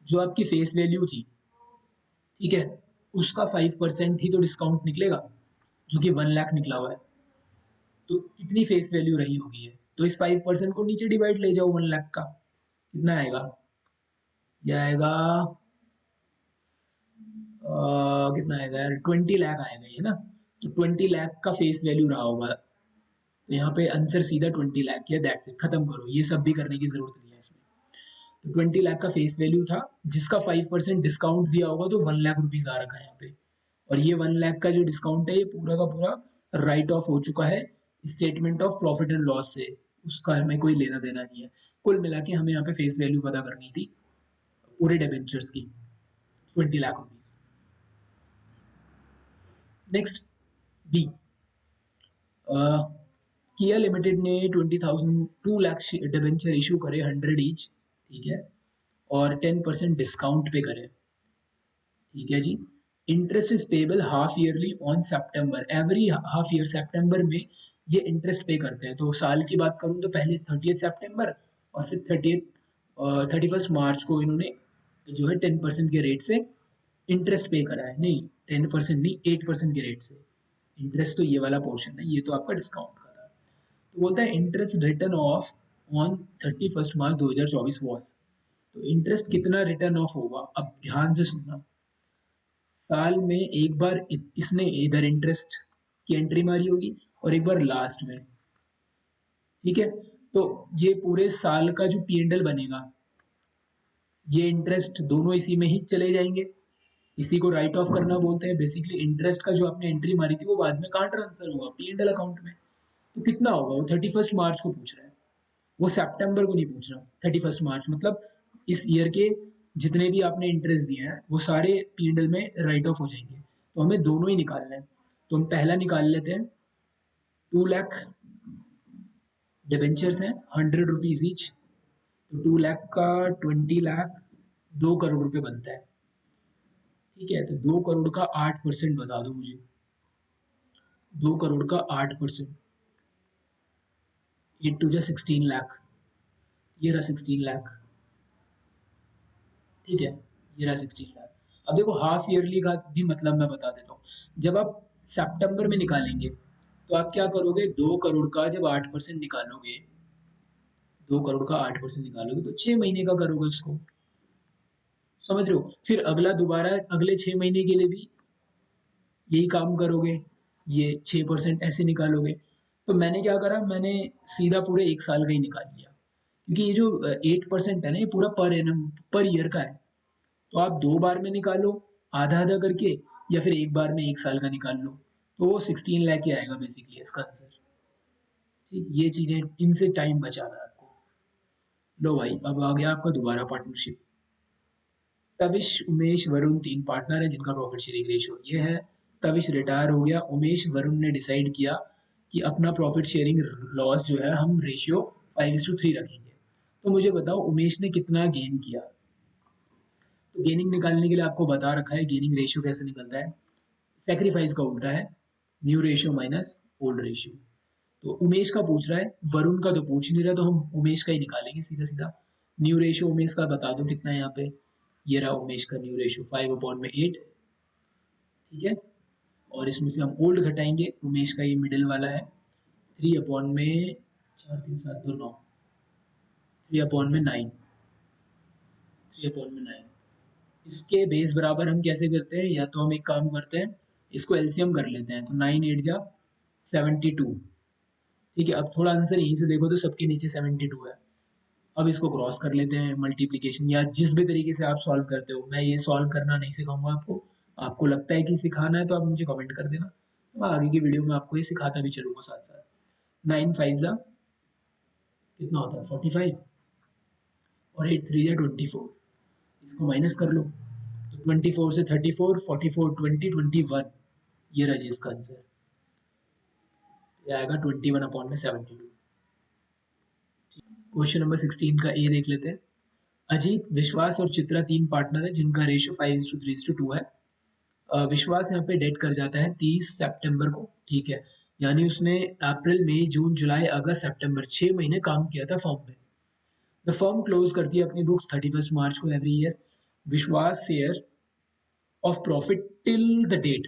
S1: जो आपकी फेस वैल्यू थी, ठीक है, उसका 5% ही तो डिस्काउंट निकलेगा, जो कि 1 लाख निकला हुआ है। तो कितनी फेस वैल्यू रही होगी है, तो इस 5% को नीचे डिवाइड ले जाओ 1 लाख का, कितना आएगा, ये आएगा कितना आएगा यार, 20 लाख आएगा ये ना। तो 20 लाख का फेस वैल्यू रहा होगा। तो यहाँ पे आंसर सीधा 20 लाख है, दैट्स इट, खत्म करो, ये सब भी करने की जरूरत नहीं है इसमें। तो 20 लाख का फेस वैल्यू था, जिसका 5% डिस्काउंट दिया होगा, तो 1 लाख रुपीज आ रखा है यहाँ पे। और ये 1 लाख का जो डिस्काउंट है, ये पूरा का पूरा राइट ऑफ हो चुका है statement of profit and loss से, उसका हमें कोई लेना देना नहीं है। कुल मिला के हमें यहाँ पे फेस वैल्यू पता करनी थी पूरे डिबेंचर्स की, 20 लाख रुपीज। नेक्स्ट, बी, किया लिमिटेड ने 2 लाख डिबेंचर इशू करे, 100 ईच, ठीक है, और 10% डिस्काउंट पे करे, ठीक है जी। Interest is payable half yearly on September, every half year सितंबर में ये इंटरेस्ट पे करते हैं। तो साल की बात करूं तो पहले 30 सितंबर, और फिर 31 मार्च को इन्होंने जो है 10% के रेट से इंटरेस्ट पे करा है। नहीं, 10% नहीं, 8% के रेट से इंटरेस्ट। तो ये वाला पोर्शन है, ये तो आपका डिस्काउंट का था। तो बोलता है interest return of on 31 March 2024 was. तो इंटरेस्ट कितना रिटर्न ऑफ होगा, अब ध्यान से सुनना। साल में एक बार इसने इधर इंटरेस्ट की एंट्री मारी होगी, और एक बार लास्ट में, ठीक है। तो ये पूरे साल का जो P&L बनेगा, ये इंटरेस्ट दोनों इसी में ही चले जाएंगे। इसी को राइट ऑफ करना बोलते हैं। बेसिकली इंटरेस्ट का जो आपने एंट्री मारी थी, वो बाद में कहाँ ट्रांसफर होगा, P&L अकाउंट में। तो कितना होगा, वो 31 मार्च को पूछ रहा है, वो सितंबर को नहीं पूछ रहा। 31 मार्च मतलब इस ईयर के जितने भी आपने इंटरेस्ट दिए हैं, वो सारे P&L में राइट ऑफ हो जाएंगे। तो हमें दोनों ही निकालना है। तो हम पहला निकाल लेते हैं। 2 लाख डिबेंचर्स हैं, 100 रुपीज ईच। तो 2 लाख का 20 लाख, 2 करोड़ रुपए बनता है, ठीक है। तो 2 करोड़ का 8% बता दो मुझे, 2 करोड़ का 8%, 8 टू जा 16 लाख, ये रहा 16 लाख, ठीक है, ये रहा 16 लाख। अब देखो हाफ ईयरली का भी मतलब मैं बता देता हूँ। जब आप सितंबर में निकालेंगे, तो आप क्या करोगे, 2 करोड़ का जब 8% निकालोगे, 2 करोड़ का 8% निकालोगे, तो 6 महीने का करोगे उसको, समझ रहे हो। फिर अगला दोबारा अगले 6 महीने के लिए भी यही काम करोगे, ये 6% ऐसे निकालोगे। तो मैंने क्या करा, मैंने सीधा पूरे एक साल का ही निकाल लिया, क्योंकि ये जो 8% है ना, ये पूरा पर एनम पर ईयर का है। तो आप 2 बार में निकालो, आधा आधा करके, या फिर एक बार में एक साल का निकाल लो, तो वो 16 लाख ही आएगा बेसिकली इसका आंसर। ठीक, ये चीजें, इनसे टाइम बचा रहा है आपको। लो भाई, अब आ गया आपका दोबारा पार्टनरशिप। तविश, उमेश, वरुण 3 पार्टनर है जिनका प्रॉफिट शेयरिंग रेशियो ये है। तविश रिटायर हो गया, उमेश वरुण ने डिसाइड किया कि अपना प्रॉफिट शेयरिंग लॉस जो है हम रेशियो 5:3 रखेंगे। तो मुझे बताओ उमेश ने कितना गेन किया। तो गेनिंग निकालने के लिए आपको बता रखा है गेनिंग रेशियो कैसे निकलता है। सेक्रीफाइस का उल्टा है, new ratio minus old ratio. तो उमेश का पूछ रहा है, वरुण का तो पूछ नहीं रहा, तो हम उमेश का ही निकालेंगे सीधा सीधा। न्यू रेशियो उमेश का बता दो कितना है यहाँ पे, ये रहा उमेश का न्यू रेशियो 5/8, ठीक है। और इसमें से हम ओल्ड घटाएंगे, उमेश का ये मिडिल वाला है, 3/4, 4 3 7 2 9, 3/9, 3/9। इसके बेस बराबर हम कैसे करते हैं, या तो हम एक काम करते हैं, इसको एलसीएम कर लेते हैं। तो 9 8 जा 72, ठीक है। अब थोड़ा आंसर यहीं से देखो तो सबके नीचे 72 है। अब इसको क्रॉस कर लेते हैं मल्टीप्लीकेशन, या जिस भी तरीके से आप सॉल्व करते हो। मैं ये सॉल्व करना नहीं सिखाऊंगा आपको, आपको लगता है कि सिखाना है तो आप मुझे कमेंट कर देना, तो मैं आगे की वीडियो में आपको ये सिखाता भी चलूंगा साथ साथ। 9 5 जा कितना होता है, 45, और 8 3 जा 24, इसको माइनस कर लो। तो 24 से 34, 44 20 21, ये रहा जी इसका आंसर, ये आएगा 21/72। क्वेश्चन नंबर 16 का ए देख लेते हैं। अजीत, विश्वास और चित्रा 3 पार्टनर है जिनका रेशियो 5:3:2 है। विश्वास यहाँ पे डेट कर जाता है 30 सितंबर को, ठीक है। यानी उसने अप्रैल, मई, जून, जुलाई, अगस्त, सितंबर 6 महीने काम किया था फर्म में। द फर्म क्लोज करती है अपनी बुक्स 31 मार्च को एवरी ईयर। विश्वास share of profit till the date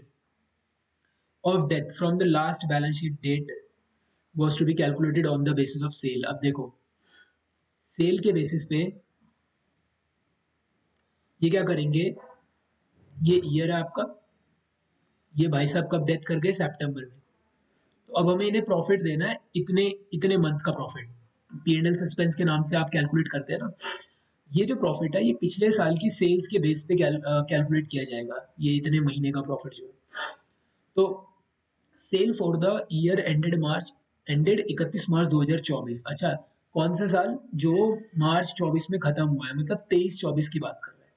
S1: of death from the last balance sheet date was to be calculated on the basis of sale। अब देखो, सेल के basis पे ये क्या करेंगे, ये ईयर है आपका, ये भाई साहब कब डेथ कर गए, सितंबर में। तो अब हमें इन्हें प्रॉफिट देना है, इतने इतने मंथ का प्रॉफिट। P&L सस्पेंस के नाम से आप कैलकुलेट करते हैं ना, ये जो प्रॉफिट है ये पिछले साल की सेल्स के बेस पे कैलकुलेट किया जाएगा, ये इतने महीने का प्रॉफिट जो है। तो sale for the year ended 31 March 2024। अच्छा, कौन सा साल, जो मार्च 24 में खत्म हुआ है, मतलब 23-24 की बात कर रहे हैं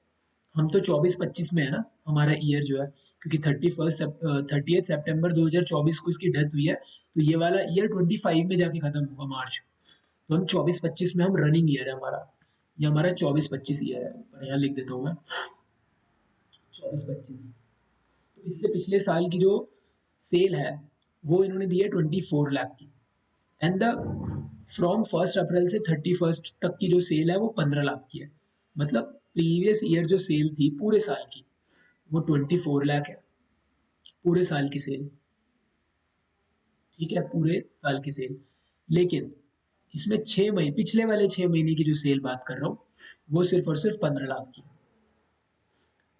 S1: हम। तो 24-25 में है ना हमारा ईयर जो है, क्योंकि 30 सितंबर 2024 को इसकी डेथ हुई है, तो ये वाला ईयर 25 में जाके खत्म होगा मार्च। तो हम 24-25 में हम रनिंग ईयर है हमारा, ये हमारा 24-25 ईयर है। ऊपर यहाँ लिख देता हूँ मैं 24-25। तो इससे पिछले साल की जो सेल है वो इन्होंने दी है 24 लाख की। एंड द फ्रॉम 1 अप्रैल से 31 तक की जो सेल है वो 15 लाख की है। मतलब प्रीवियस ईयर जो सेल थी पूरे साल की वो 24 लाख है, पूरे साल की सेल, ठीक है, पूरे साल की सेल। लेकिन इसमें 6 महीने, पिछले वाले 6 महीने की जो सेल बात कर रहा हूँ वो सिर्फ और सिर्फ 15 लाख की।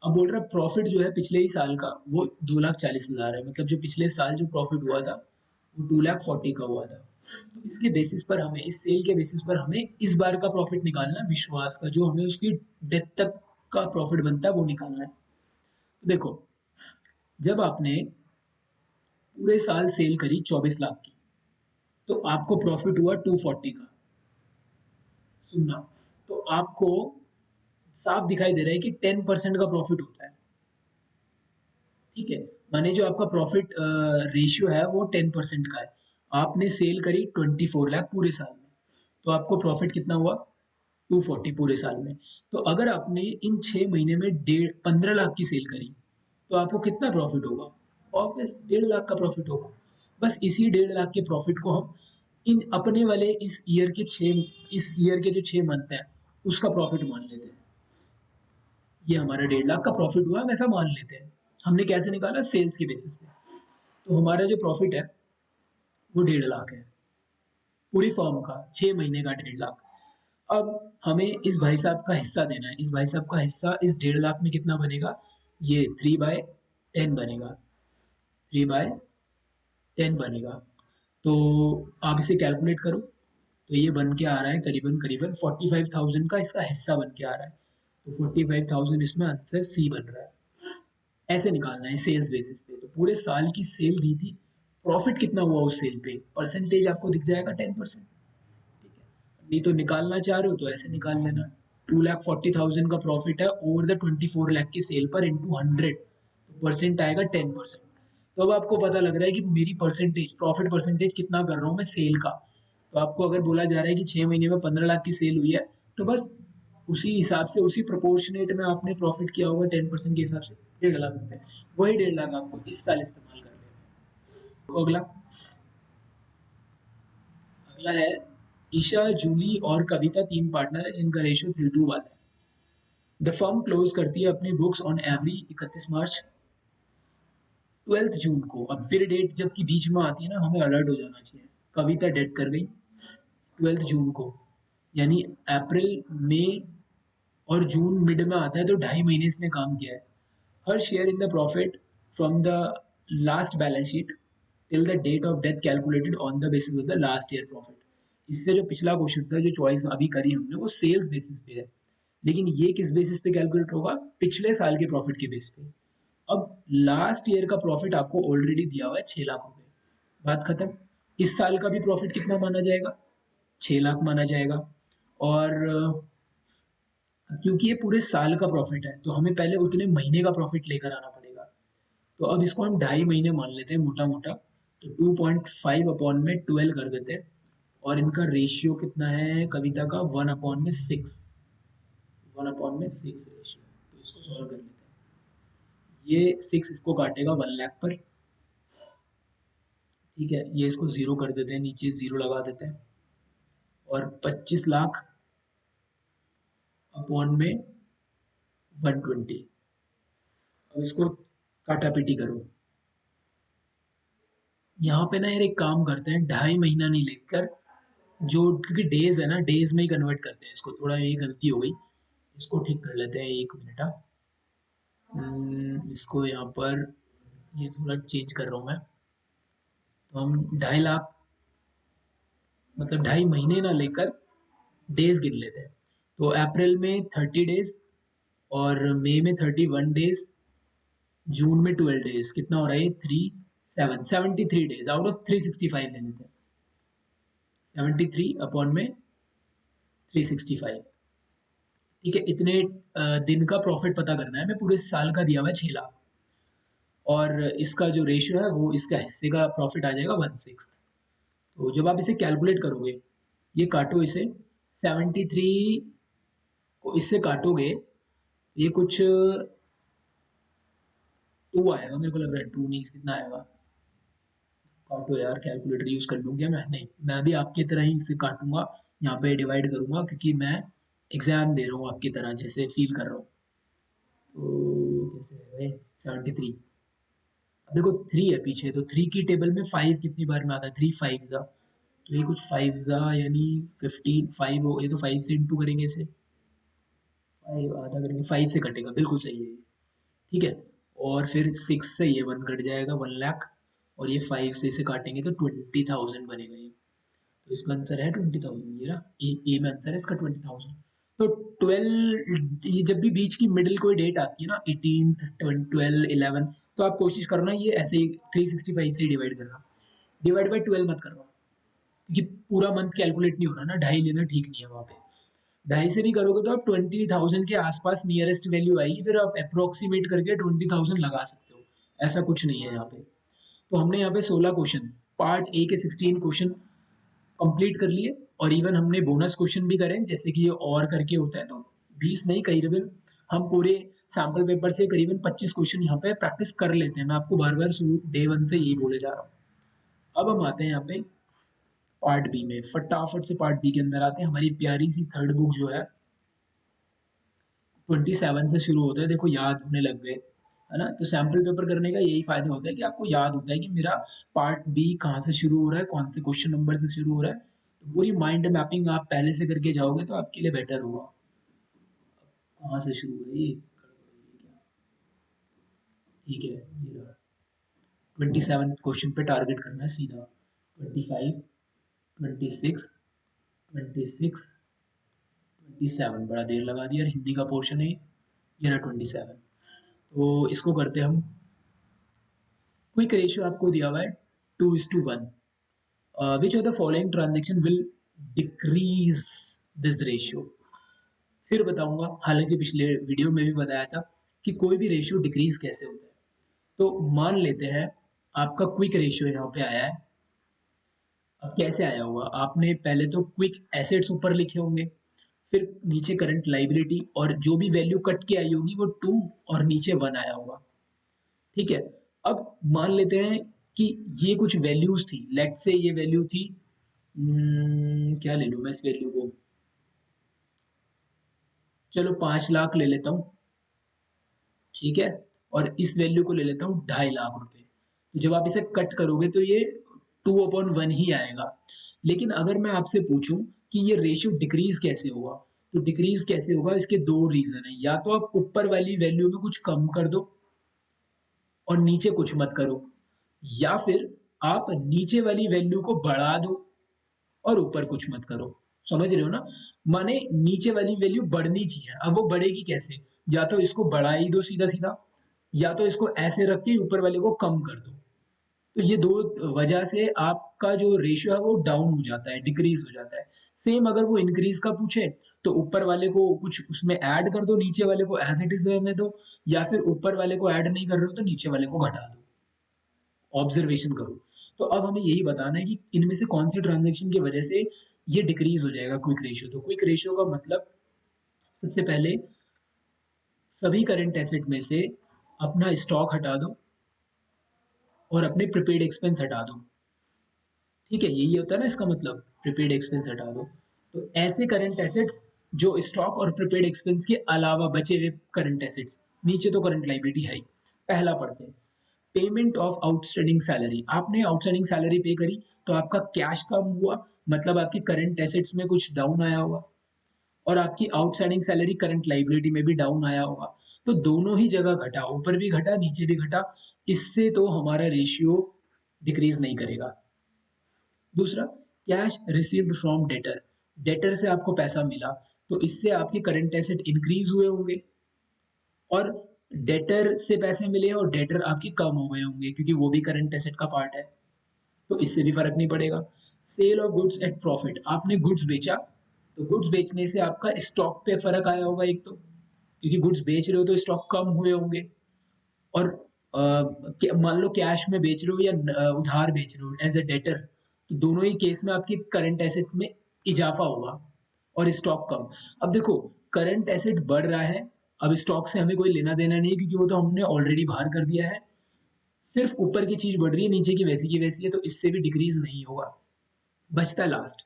S1: अब बोल रहा प्रॉफिट जो है पिछले ही साल का वो 2,40,000 है, मतलब जो पिछले साल जो प्रॉफिट हुआ था वो 2,40,000 का हुआ था। तो इसके बेसिस पर हमें, इस सेल के बेसिस पर हमें इस बार का प्रॉफिट निकालना है, विश्वास का, जो हमें उसकी डेथ तक का प्रॉफिट बनता है वो निकालना है। तो देखो, जब आपने पूरे साल सेल करी 24 लाख की, तो आपको प्रॉफिट हुआ 240 का। सुनना, तो आपको साफ दिखाई दे रहा है कि 10% का प्रॉफिट होता है, ठीक है। माने जो आपका प्रॉफिट रेशियो है वो 10% का है। आपने सेल करी 24 लाख पूरे साल में, तो आपको प्रॉफिट कितना हुआ, 240 पूरे साल में। तो अगर आपने इन 6 महीने में 15 लाख की सेल करी तो आपको कितना प्रॉफिट होगा, ऑब्वियस 1.5 लाख का प्रॉफिट होगा। बस इसी 1.5 लाख के प्रॉफिट को हम इन अपने वाले इस ईयर के जो 6 मंथ है उसका प्रॉफिट मान लेते हैं। ये हमारा 1.5 लाख का प्रॉफिट हुआ, हम ऐसा मान लेते हैं। हमने कैसे निकाला, सेल्स के बेसिस पे। तो हमारा जो प्रॉफिट है वो 1.5 लाख है, पूरी फर्म का 6 महीने का 1.5 लाख। अब हमें इस भाई साहब का हिस्सा देना है। इस भाई साहब का हिस्सा इस 1.5 लाख में कितना बनेगा, ये 3/10 बनेगा, 3/10 बनेगा। तो आप इसे कैलकुलेट करो, तो ये बन के आ रहा है करीबन करीबन 45,000 का इसका हिस्सा बन के आ रहा है। तो 45,000 इसमें आंसर सी बन रहा है। ऐसे निकालना है सेल्स बेसिस पे। तो पूरे साल की सेल दी थी, प्रॉफिट कितना हुआ उस सेल पे, परसेंटेज आपको दिख जाएगा 10%, ठीक है। नहीं तो निकालना चाह रहे हो तो ऐसे निकाल लेना, 2,40,000 का प्रॉफिट है ओवर द 24 लाख की सेल पर इंटू 100, तो परसेंट आएगा 10%। तो अब आपको पता लग रहा है कि मेरी परसेंटेज, प्रॉफिट परसेंटेज कितना कर रहा हूँ मैं सेल का। तो आपको अगर बोला जा रहा है कि 6 महीने में 15 लाख की सेल हुई है, तो बस उसी हिसाब से, उसी प्रोपोर्शनेट में आपने प्रॉफिट किया होगा 10% के हिसाब से, 1.5 लाख रुपए। वही 1.5 लाख आपको इस साल इस्तेमाल कर लेना है। तो अगला, अगला है ईशा, जूली और कविता 3 पार्टनर है जिनका रेशियो 3:1 है। द फर्म क्लोज करती है अपनी बुक्स ऑन एवरी 31 मार्च, 12 जून को। अब फिर डेट जब की बीच में आती है ना, हमें अलर्ट हो जाना चाहिए। कविता डेट कर गई 12 जून को, यानी अप्रैल, मई और जून मिड में आता है, तो 2.5 महीने इसने काम किया है। Her share in the profit from the last balance sheet till the date of death calculated on the basis of the last year profit. इससे जो पिछला क्वेश्चन था, जो चॉइस अभी करी हमने, वो सेल्स बेसिस पे है, लेकिन ये किस बेसिस पे कैलकुलेट होगा, पिछले साल के प्रॉफिट के बेस पे। अब लास्ट ईयर का प्रॉफिट आपको ऑलरेडी दिया हुआ है 6 लाख रुपए, बात खत्म। इस साल का भी प्रॉफिट कितना माना जाएगा, 6 लाख माना जाएगा। और क्योंकि ये पूरे साल का प्रॉफिट है तो हमें पहले उतने महीने का प्रॉफिट लेकर आना पड़ेगा। तो अब इसको हम 2.5 महीने मान लेते हैं मोटा मोटा, तो 2.5 अपॉन में 12 कर देते हैं। और इनका रेशियो कितना है कविता का, 1/6। 1/6 रेशियो। तो इसको सॉल्व कर लेते हैं। ये 6 इसको काटेगा 1 लाख पर, ठीक है। ये इसको 0 कर देते हैं, नीचे 0 लगा देते हैं, और 25 लाख अपॉन में 120। अब इसको काटा पीटी करो। यहाँ पे ना यार एक काम करते हैं, 2.5 महीना नहीं लेकर, जो क्योंकि डेज है ना, डेज में ही कन्वर्ट करते हैं इसको। थोड़ा ये गलती हो गई, इसको ठीक कर लेते हैं। 1 मिनट, इसको यहाँ पर ये थोड़ा चेंज कर रहा हूँ मैं। तो हम 2.5 लाख मतलब 2.5 महीने ना लेकर डेज गिन लेते हैं। तो अप्रैल में 30 डेज, और मई में 31 डेज, जून में 12 डेज, कितना हो रहा है? 73 डेज आउट ऑफ 365 ले लेते हैं। 73 अपॉन में 365, ठीक है। इतने दिन का प्रॉफिट पता करना है हमें। पूरे साल का दिया हुआ है 6 लाख, और इसका जो रेशियो है वो इसका हिस्से का प्रॉफिट आ जाएगा 1/6। तो जब आप इसे कैलकुलेट करोगे, ये काटो इसे, 73 को इससे काटोगे, ये कुछ 2 आएगा, मेरे को लग रहा है 2 नहीं, कितना आएगा? काटो यार, कैलकुलेटर यूज कर लूँ क्या मैं? नहीं, मैं भी आपकी तरह ही इसे काटूंगा, यहाँ पे डिवाइड करूंगा, क्योंकि मैं एग्जाम दे रहा हूँ आपकी तरह, जैसे फील कर रहा हूँ। तो कैसे है भाई? 73, अब देखो 3 है पीछे, तो 3 की टेबल में 5 कितनी बार में आता है? 3 5 जा, तो ये कुछ 5 जा यानी 15, 5 हो, ये तो 5 से इंटू करेंगे इसे, 5 आधा करेंगे, 5 से कटेगा, बिल्कुल सही है ये, ठीक है। और फिर 6 से ये 1 कट जाएगा, 1 लाख, और ये 5 से इसे काटेंगे तो 20,000 बनेगा ये। तो इसका आंसर है 20,000, ये ना, ए में आंसर है इसका 20,000। तो 12, ये जब भी बीच की मिडिल कोई डेट आती है ना, 18, 12, 11, तो आप कोशिश करना ये ऐसे ही 365 से डिवाइड करना, डिवाइड बाई 12 मत करना, क्योंकि पूरा मंथ कैलकुलेट नहीं हो रहा ना, 2.5 लेना ठीक नहीं है वहाँ पे। 2.5 से भी करोगे तो आप 20,000 के आसपास नियरेस्ट वैल्यू आएगी, फिर आप अप्रोक्सीमेट करके 20,000 लगा सकते हो, ऐसा कुछ नहीं है यहाँ पे। तो हमने यहाँ पे 16 क्वेश्चन, पार्ट ए के 16 क्वेश्चन कंप्लीट कर लिए, और इवन हमने बोनस क्वेश्चन भी करे, जैसे कि ये और करके होता है, तो 20 नहीं, करीबन हम पूरे सैम्पल पेपर से करीबन 25 क्वेश्चन यहाँ पे प्रैक्टिस कर लेते हैं। मैं आपको बार बार डे 1 से यही बोले जा रहा हूँ। अब हम आते हैं यहाँ पे पार्ट बी में, फटाफट से पार्ट बी के अंदर आते हैं। हमारी प्यारी सी थर्ड बुक जो है 27 से शुरू होता है, देखो याद होने लग गए, है ना। तो सैम्पल पेपर करने का यही फायदा होता है कि आपको याद होता है कि मेरा पार्ट बी कहाँ से शुरू हो रहा है, कौन से क्वेश्चन नंबर से शुरू हो रहा है। तो पूरी माइंड मैपिंग आप पहले से करके जाओगे तो आपके लिए बेटर होगा। कहाँ से शुरू हो रही है, ठीक है, ये 27 क्वेश्चन पे टारगेट करना है सीधा। 25, 26, 26, 27, बड़ा देर लगा दिया, हिंदी का पोर्शन है ये रहा 27। तो इसको करते हैं हम। क्विक रेशियो आपको दिया हुआ है 2:1, which of the following transaction will decrease this ratio. फिर बताऊंगा, हालांकि पिछले वीडियो में भी बताया था कि कोई भी रेशियो डिक्रीज कैसे होता है। तो मान लेते हैं आपका क्विक रेशियो यहाँ पे आया है। अब कैसे आया होगा? आपने पहले तो क्विक एसेट्स ऊपर लिखे होंगे, फिर नीचे करंट लाइबिलिटी, और जो भी वैल्यू कट के आई होगी वो 2 और नीचे 1 आया होगा, ठीक है। अब मान लेते हैं कि ये कुछ वैल्यूज थी, लेट से ये वैल्यू थी, क्या ले लूं मैं इस वैल्यू को, चलो 5 लाख ले लेता हूँ, ठीक है। और इस वैल्यू को ले लेता हूँ 2.5 लाख रुपए। तो जब आप इसे कट करोगे तो ये 2/1 ही आएगा। लेकिन अगर मैं आपसे पूछूं कि ये रेशियो डिक्रीज कैसे होगा, तो डिक्रीज कैसे होगा, इसके दो रीजन है। या तो आप ऊपर वाली वैल्यू में कुछ कम कर दो और नीचे कुछ मत करो, या फिर आप नीचे वाली वैल्यू को बढ़ा दो और ऊपर कुछ मत करो। समझ रहे हो ना? माने नीचे वाली वैल्यू बढ़नी चाहिए। अब वो बढ़ेगी कैसे? या तो इसको बढ़ा ही दो सीधा सीधा, या तो इसको ऐसे रख के ऊपर वाले को कम कर दो। तो ये दो वजह से आपका जो रेशियो है वो डाउन हो जाता है, डिक्रीज हो जाता है। सेम अगर वो इंक्रीज का पूछे तो ऊपर वाले को कुछ उसमें ऐड कर दो, नीचे वाले को एज इट इज रहने दो, या फिर ऊपर वाले को ऐड नहीं कर रहे हो तो नीचे वाले को घटा दो। ऑब्जर्वेशन करो। तो अब हमें यही बताना है कि इनमें से कौन सी ट्रांजेक्शन की वजह से ये डिक्रीज हो जाएगा क्विक रेशियो। तो क्विक रेशियो का मतलब सबसे पहले सभी करंट एसेट में से अपना स्टॉक हटा दो और अपने प्रीपेड एक्सपेंस हटा दो। ठीक है, यही होता है ना इसका मतलब, प्रीपेड एक्सपेंस हटा दो। तो ऐसे करंट एसेट्स जो स्टॉक और प्रीपेड एक्सपेंस के अलावा बचे हुए करंट एसेट्स, नीचे तो करंट लायबिलिटी है ही। पहला पढ़ते हैं, पेमेंट ऑफ आउटस्टैंडिंग सैलरी। आपने आउटस्टैंडिंग सैलरी पे करी तो आपका कैश कम हुआ, मतलब आपकी करंट एसेट्स में कुछ डाउन आया होगा, और आपकी आउटस्टैंडिंग सैलरी करंट लायबिलिटी में भी डाउन आया होगा। तो दोनों ही जगह घटा, ऊपर भी घटा नीचे भी घटा, इससे तो हमारा रेशियो डिक्रीज नहीं करेगा। दूसरा, cash received from debtor. Debtor से आपको पैसा मिला तो इससे आपके करंट एसेट इंक्रीज हुए होंगे, और डेटर से पैसे मिले और डेटर आपकी कम हो गए होंगे क्योंकि वो भी करंट एसेट का पार्ट है, तो इससे भी फर्क नहीं पड़ेगा। Sale of goods at profit, आपने गुड्स बेचा तो गुड्स बेचने से आपका स्टॉक पे फर्क आया होगा एक तो, क्योंकि गुड्स बेच रहे हो तो स्टॉक कम हुए होंगे, और मान लो कैश में बेच रहे हो या उधार बेच रहे हो एज ए डेटर, तो दोनों ही केस में आपकी करंट एसेट में इजाफा होगा और स्टॉक कम। अब देखो, करंट एसेट बढ़ रहा है, अब स्टॉक से हमें कोई लेना देना नहीं है क्योंकि वो तो हमने ऑलरेडी बाहर कर दिया है। सिर्फ ऊपर की चीज बढ़ रही है, नीचे की वैसी है, तो इससे भी डिक्रीज नहीं होगा। बचता है लास्ट,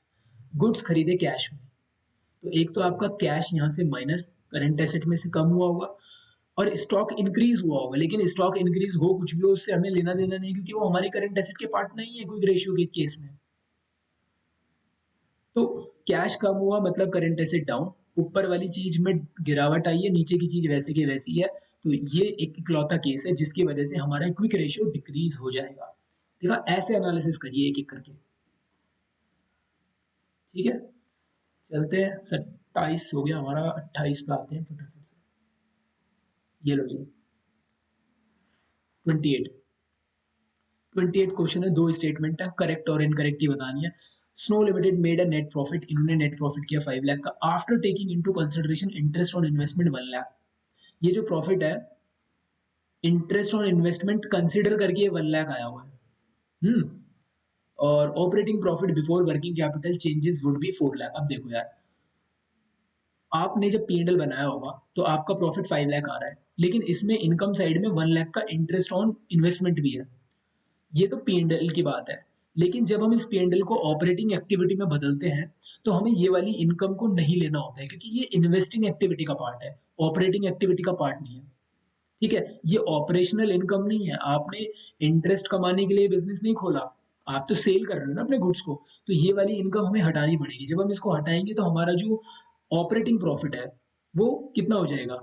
S1: गुड्स खरीदे कैश में। तो एक तो आपका कैश यहाँ से माइनस करंट एसेट में से कम हुआ होगा, और स्टॉक इंक्रीज हुआ होगा, लेकिन स्टॉक इंक्रीज हो कुछ भी हो उससे हमें लेना देना नहीं क्योंकि वो हमारे करंट एसेट के पार्ट नहीं है क्विक रेशियो के केस में। तो कैश कम हुआ मतलब करंट एसेट डाउन, ऊपर वाली चीज में गिरावट आई है, नीचे की चीज वैसे की वैसी है। तो ये एक इकलौता केस है जिसकी वजह से हमारा क्विक रेशियो डिक्रीज हो जाएगा। ठीक है, ऐसे एनालिसिस करिए एक एक करके। ठीक है, चलते हैं, 27 हो गया हमारा, 28 पे आते हैं फटाफट से। ये लो जी, 28। 28 क्वेश्चन है, दो स्टेटमेंट है, करेक्ट और इनकरेक्ट ही बतानी है। Snow limited made a net profit, इन्होंने नेट प्रॉफिट किया 5 लाख का after taking into consideration interest on investment 1 lakh. ये जो प्रॉफिट है, इंटरेस्ट ऑन इन्वेस्टमेंट कंसिडर करके ये 1 लाख आया हुआ है। और operating profit before working capital changes would be 4 lakh. अब देखो यार, आपने जब P&L बनाया होगा तो आपका प्रॉफिट 5 लाख आ रहा है, लेकिन इसमें इनकम साइड में 1 लाख का इंटरेस्ट ऑन इन्वेस्टमेंट भी है। ये तो P&L की बात है, लेकिन जब हम इस P&L को ऑपरेटिंग एक्टिविटी में बदलते हैं तो हमें ये वाली इनकम को नहीं लेना होता है क्योंकि ये इन्वेस्टिंग एक्टिविटी का पार्ट है, ऑपरेटिंग एक्टिविटी का पार्ट नहीं है। ठीक है, ये ऑपरेशनल इनकम नहीं है, आपने इंटरेस्ट कमाने के लिए बिजनेस नहीं खोला, आप तो सेल कर रहे हो ना अपने गुड्स को, तो ये वाली इनकम हमें हटानी पड़ेगी। जब हम इसको हटाएंगे तो हमारा जो ऑपरेटिंग प्रॉफिट है वो कितना हो जाएगा,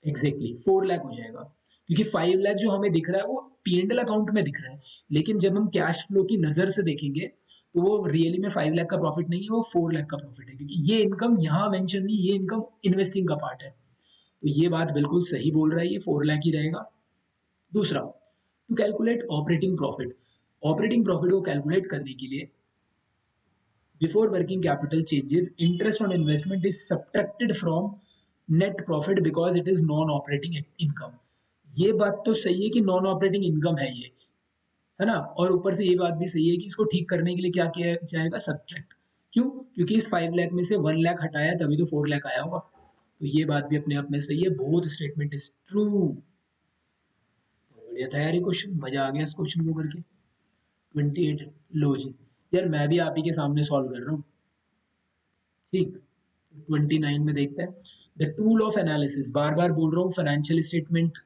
S1: एग्जैक्टली 4 लाख हो जाएगा, क्योंकि 5 लाख जो हमें दिख रहा है वो P&L अकाउंट में दिख रहा है, लेकिन जब हम कैश फ्लो की नजर से देखेंगे तो वो रियली में 5 लाख का प्रॉफिट नहीं है, वो 4 लाख का प्रॉफिट है, क्योंकि ये इनकम यहाँ मेंशन नहीं, ये इनकम इन्वेस्टिंग का पार्ट है। तो ये बात बिल्कुल सही बोल रहा है, ये 4 लाख ही रहेगा। दूसरा, टू कैलकुलेट ऑपरेटिंग प्रॉफिट को कैलकुलेट करने के लिए before working capital changes interest on investment is subtracted from net profit because it is non operating income. ये बात तो सही है कि नॉन ऑपरेटिंग इनकम है ये, है ना, और ऊपर से ये बात भी सही है कि इसको ठीक करने के लिए क्या किया जाएगा, सब्ट्रैक्ट। क्यों, क्योंकि इस 5 लाख में से 1 लाख हटाया तभी तो 4 लाख आया होगा। तो ये बात भी अपने आप में सही है, बोथ स्टेटमेंट इज ट्रू। बढ़िया था यार ये क्वेश्चन, मजा आ गया इस क्वेश्चन को करके। 28, लो जी, यार मैं भी आप ही के सामने सॉल्व कर रहा हूँ। ठीक, 29 में देखते हैं, द टूल ऑफ एनालिसिस, बार बार बोल रहा हूँ, फाइनेंशियल स्टेटमेंट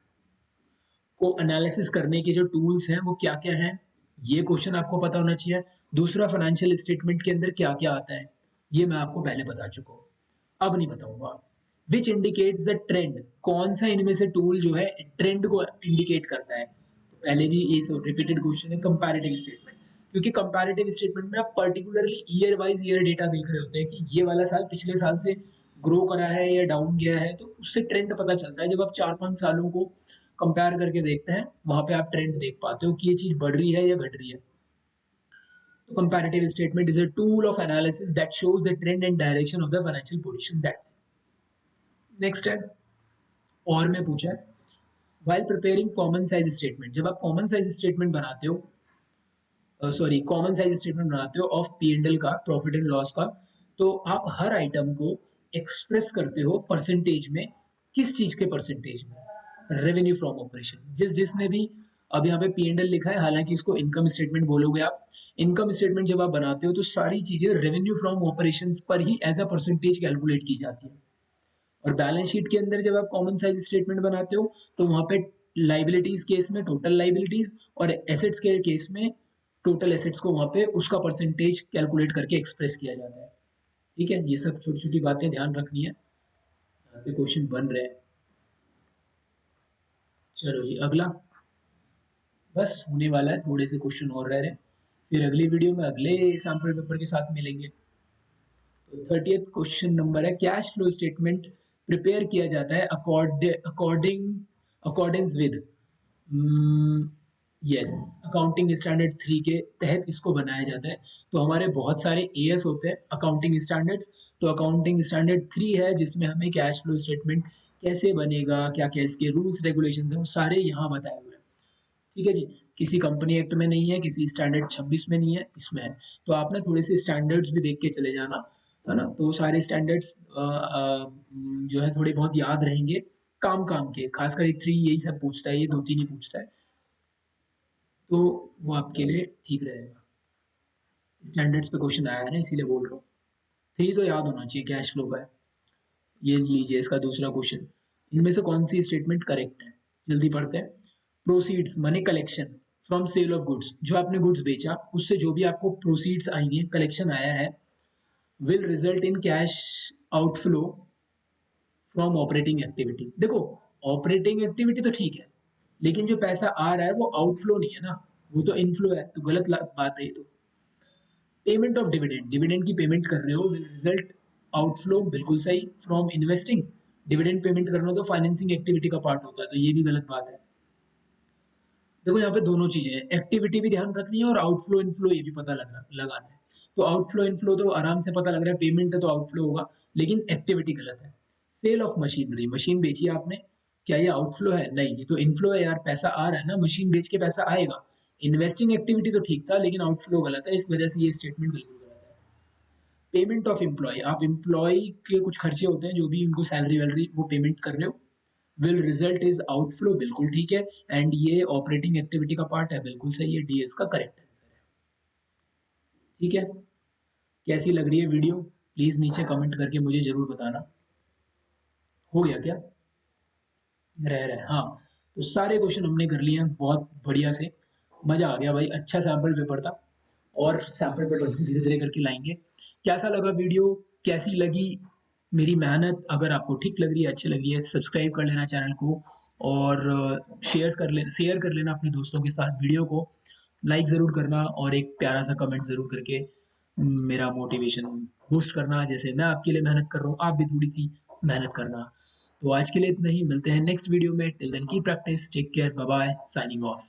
S1: को एनालिसिस करने के जो टूल्स हैं वो क्या क्या हैं, ये क्वेश्चन आपको पता होना चाहिए। दूसरा, फाइनेंशियल स्टेटमेंट के अंदर क्या क्या आता है, ये मैं आपको पहले बता चुका हूँ, अब नहीं बताऊंगा। विच इंडिकेट्स द ट्रेंड, कौन सा इनमें से टूल जो है ट्रेंड को इंडिकेट करता है। तो पहले भी ये रिपीटेड क्वेश्चन है, कंपैरेटिव स्टेटमेंट, क्योंकि कंपैरेटिव स्टेटमेंट में आप particularly year wise year data देख रहे होते हैं कि ये वाला साल पिछले साल से ग्रो करा है या डाउन गया है, तो उससे ट्रेंड पता चलता है। जब आप 4-5 सालों को कंपेयर करके देखते हैं, वहां पे आप ट्रेंड देख पाते हो कि ये चीज बढ़ रही है या घट रही है। तो comparative statement is a tool of analysis that shows the trend and direction of the financial position, that's. Next है, और में पूछा है, while preparing common size statement, जब आप कॉमन साइज स्टेटमेंट बनाते हो, सॉरी कॉमन साइज स्टेटमेंट बनाते हो ऑफ P&L का, प्रॉफिट एंड लॉस का, तो आप हर आइटम को एक्सप्रेस करते हो परसेंटेज में, किस चीज के परसेंटेज में? Revenue from operation. जिसने भी अब यहाँ पे P&L लिखा है, हालांकि इसको इनकम स्टेटमेंट बोलोगे आप। इनकम स्टेटमेंट जब आप बनाते हो तो सारी चीजें रेवेन्यू फ्रॉम ऑपरेशंस पर ही एज अ परसेंटेज कैलकुलेट की जाती है। और बैलेंस शीट के अंदर जब आप कॉमन साइज स्टेटमेंट बनाते हो तो वहां पे लाइबिलिटीज केस में टोटल लाइबिलिटीज और एसेट्स के केस में टोटल एसेट्स को वहां पे उसका परसेंटेज कैलकुलेट करके एक्सप्रेस किया जाता है। ठीक है, ये सब छोटी छोटी बातें ध्यान रखनी है, यहाँ से क्वेश्चन बन रहे हैं। चलो जी अगला, बस होने वाला है, थोड़े से क्वेश्चन और रह रहे हैं, फिर अगली वीडियो में अगले सैम्पल पेपर के साथ मिलेंगे। तो 30th क्वेश्चन नंबर है, कैश फ्लो स्टेटमेंट प्रिपेयर किया जाता है according with, yes, accounting standard 3 के तहत इसको बनाया जाता है। तो हमारे बहुत सारे एएस होते हैं अकाउंटिंग स्टैंडर्ड्स, तो अकाउंटिंग स्टैंडर्ड 3 है जिसमें हमें कैश फ्लो स्टेटमेंट कैसे बनेगा, क्या क्या इसके रूल्स रेगुलेशंस हैं, वो सारे यहाँ बताए हुए हैं। ठीक है जी, किसी कंपनी एक्ट में नहीं है, किसी स्टैंडर्ड 26 में नहीं है, इसमें है। तो आपने थोड़े से स्टैंडर्ड्स भी देख के चले जाना, है ना, तो सारे स्टैंडर्ड्स जो है थोड़े बहुत याद रहेंगे, काम काम के, खासकर एक 3 यही सब पूछता है, ये 2-3 ही पूछता है, तो वो आपके लिए ठीक रहेगा। स्टैंडर्ड्स पे क्वेश्चन आया है ना, इसीलिए बोल रहा हूँ। 3 तो याद होना चाहिए, कैश फ्लो का है। ये लीजिए इसका दूसरा क्वेश्चन, इनमें से कौन सी स्टेटमेंट करेक्ट है? जल्दी पढ़ते हैं। Proceeds money collection from sale of goods, जो आपने गुड्स बेचा उससे जो भी आपको प्रोसीड्स आएंगे, कलेक्शन आया है, will result in cash outflow from operating activity. देखो, ऑपरेटिंग एक्टिविटी तो ठीक है, लेकिन जो पैसा आ रहा है वो आउटफ्लो नहीं है ना, वो तो इनफ्लो है, तो गलत बात है ये तो। पेमेंट ऑफ डिविडेंड, डिविडेंड की पेमेंट कर रहे हो, विल रिजल्ट आउटफ्लो, बिल्कुल सही। फ्रॉम इन्वेस्टिंग, डिविडेंड पेमेंट करना तो फाइनेंसिंग एक्टिविटी का पार्ट होता है, तो ये भी गलत बात है। देखो यहाँ पे दोनों चीजें हैं, एक्टिविटी भी ध्यान रखनी है और आउटफ्लो इनफ्लो ये भी पता लगाना है। तो आउटफ्लो इनफ्लो तो आराम से पता लग रहा है, पेमेंट है तो आउटफ्लो होगा, लेकिन एक्टिविटी गलत है। सेल ऑफ मशीनरी, मशीन बेची आपने, क्या ये आउटफ्लो है? नहीं, ये तो इनफ्लो है यार, पैसा आ रहा है ना, मशीन बेच के पैसा आएगा। इन्वेस्टिंग एक्टिविटी तो ठीक था, लेकिन आउटफ्लो गलत है, इस वजह से ये स्टेटमेंट बिल्कुल गलत है। पेमेंट ऑफ एम्प्लॉय, आप एम्प्लॉय के कुछ खर्चे होते हैं जो भी उनको सैलरी वैलरी वो पेमेंट कर रहे हो, विल रिजल्ट इज आउटफ्लो, बिल्कुल ठीक है। एंड ये ऑपरेटिंग एक्टिविटी का पार्ट है, बिल्कुल सही है, डी इसका करेक्ट आंसर है। ठीक है, कैसी लग रही है वीडियो, प्लीज नीचे कमेंट करके मुझे जरूर बताना। हो गया क्या? रह रहा है, हाँ। तो सारे क्वेश्चन हमने कर लिए हैं बहुत बढ़िया से, मजा आ गया भाई, अच्छा सैम्पल पेपर था, और सैम्पल पेपर धीरे धीरे करके लाएंगे। कैसा लगा वीडियो, कैसी लगी मेरी मेहनत? अगर आपको ठीक लग रही है, अच्छी लग रही है, सब्सक्राइब कर लेना चैनल को, और शेयर कर लेना अपने दोस्तों के साथ वीडियो को, लाइक ज़रूर करना, और एक प्यारा सा कमेंट ज़रूर करके मेरा मोटिवेशन बूस्ट करना, जैसे मैं आपके लिए मेहनत कर रहा हूँ, आप भी थोड़ी सी मेहनत करना। तो आज के लिए इतना ही, मिलते हैं नेक्स्ट वीडियो में, टिल देन की practice, take care, bye bye, signing of.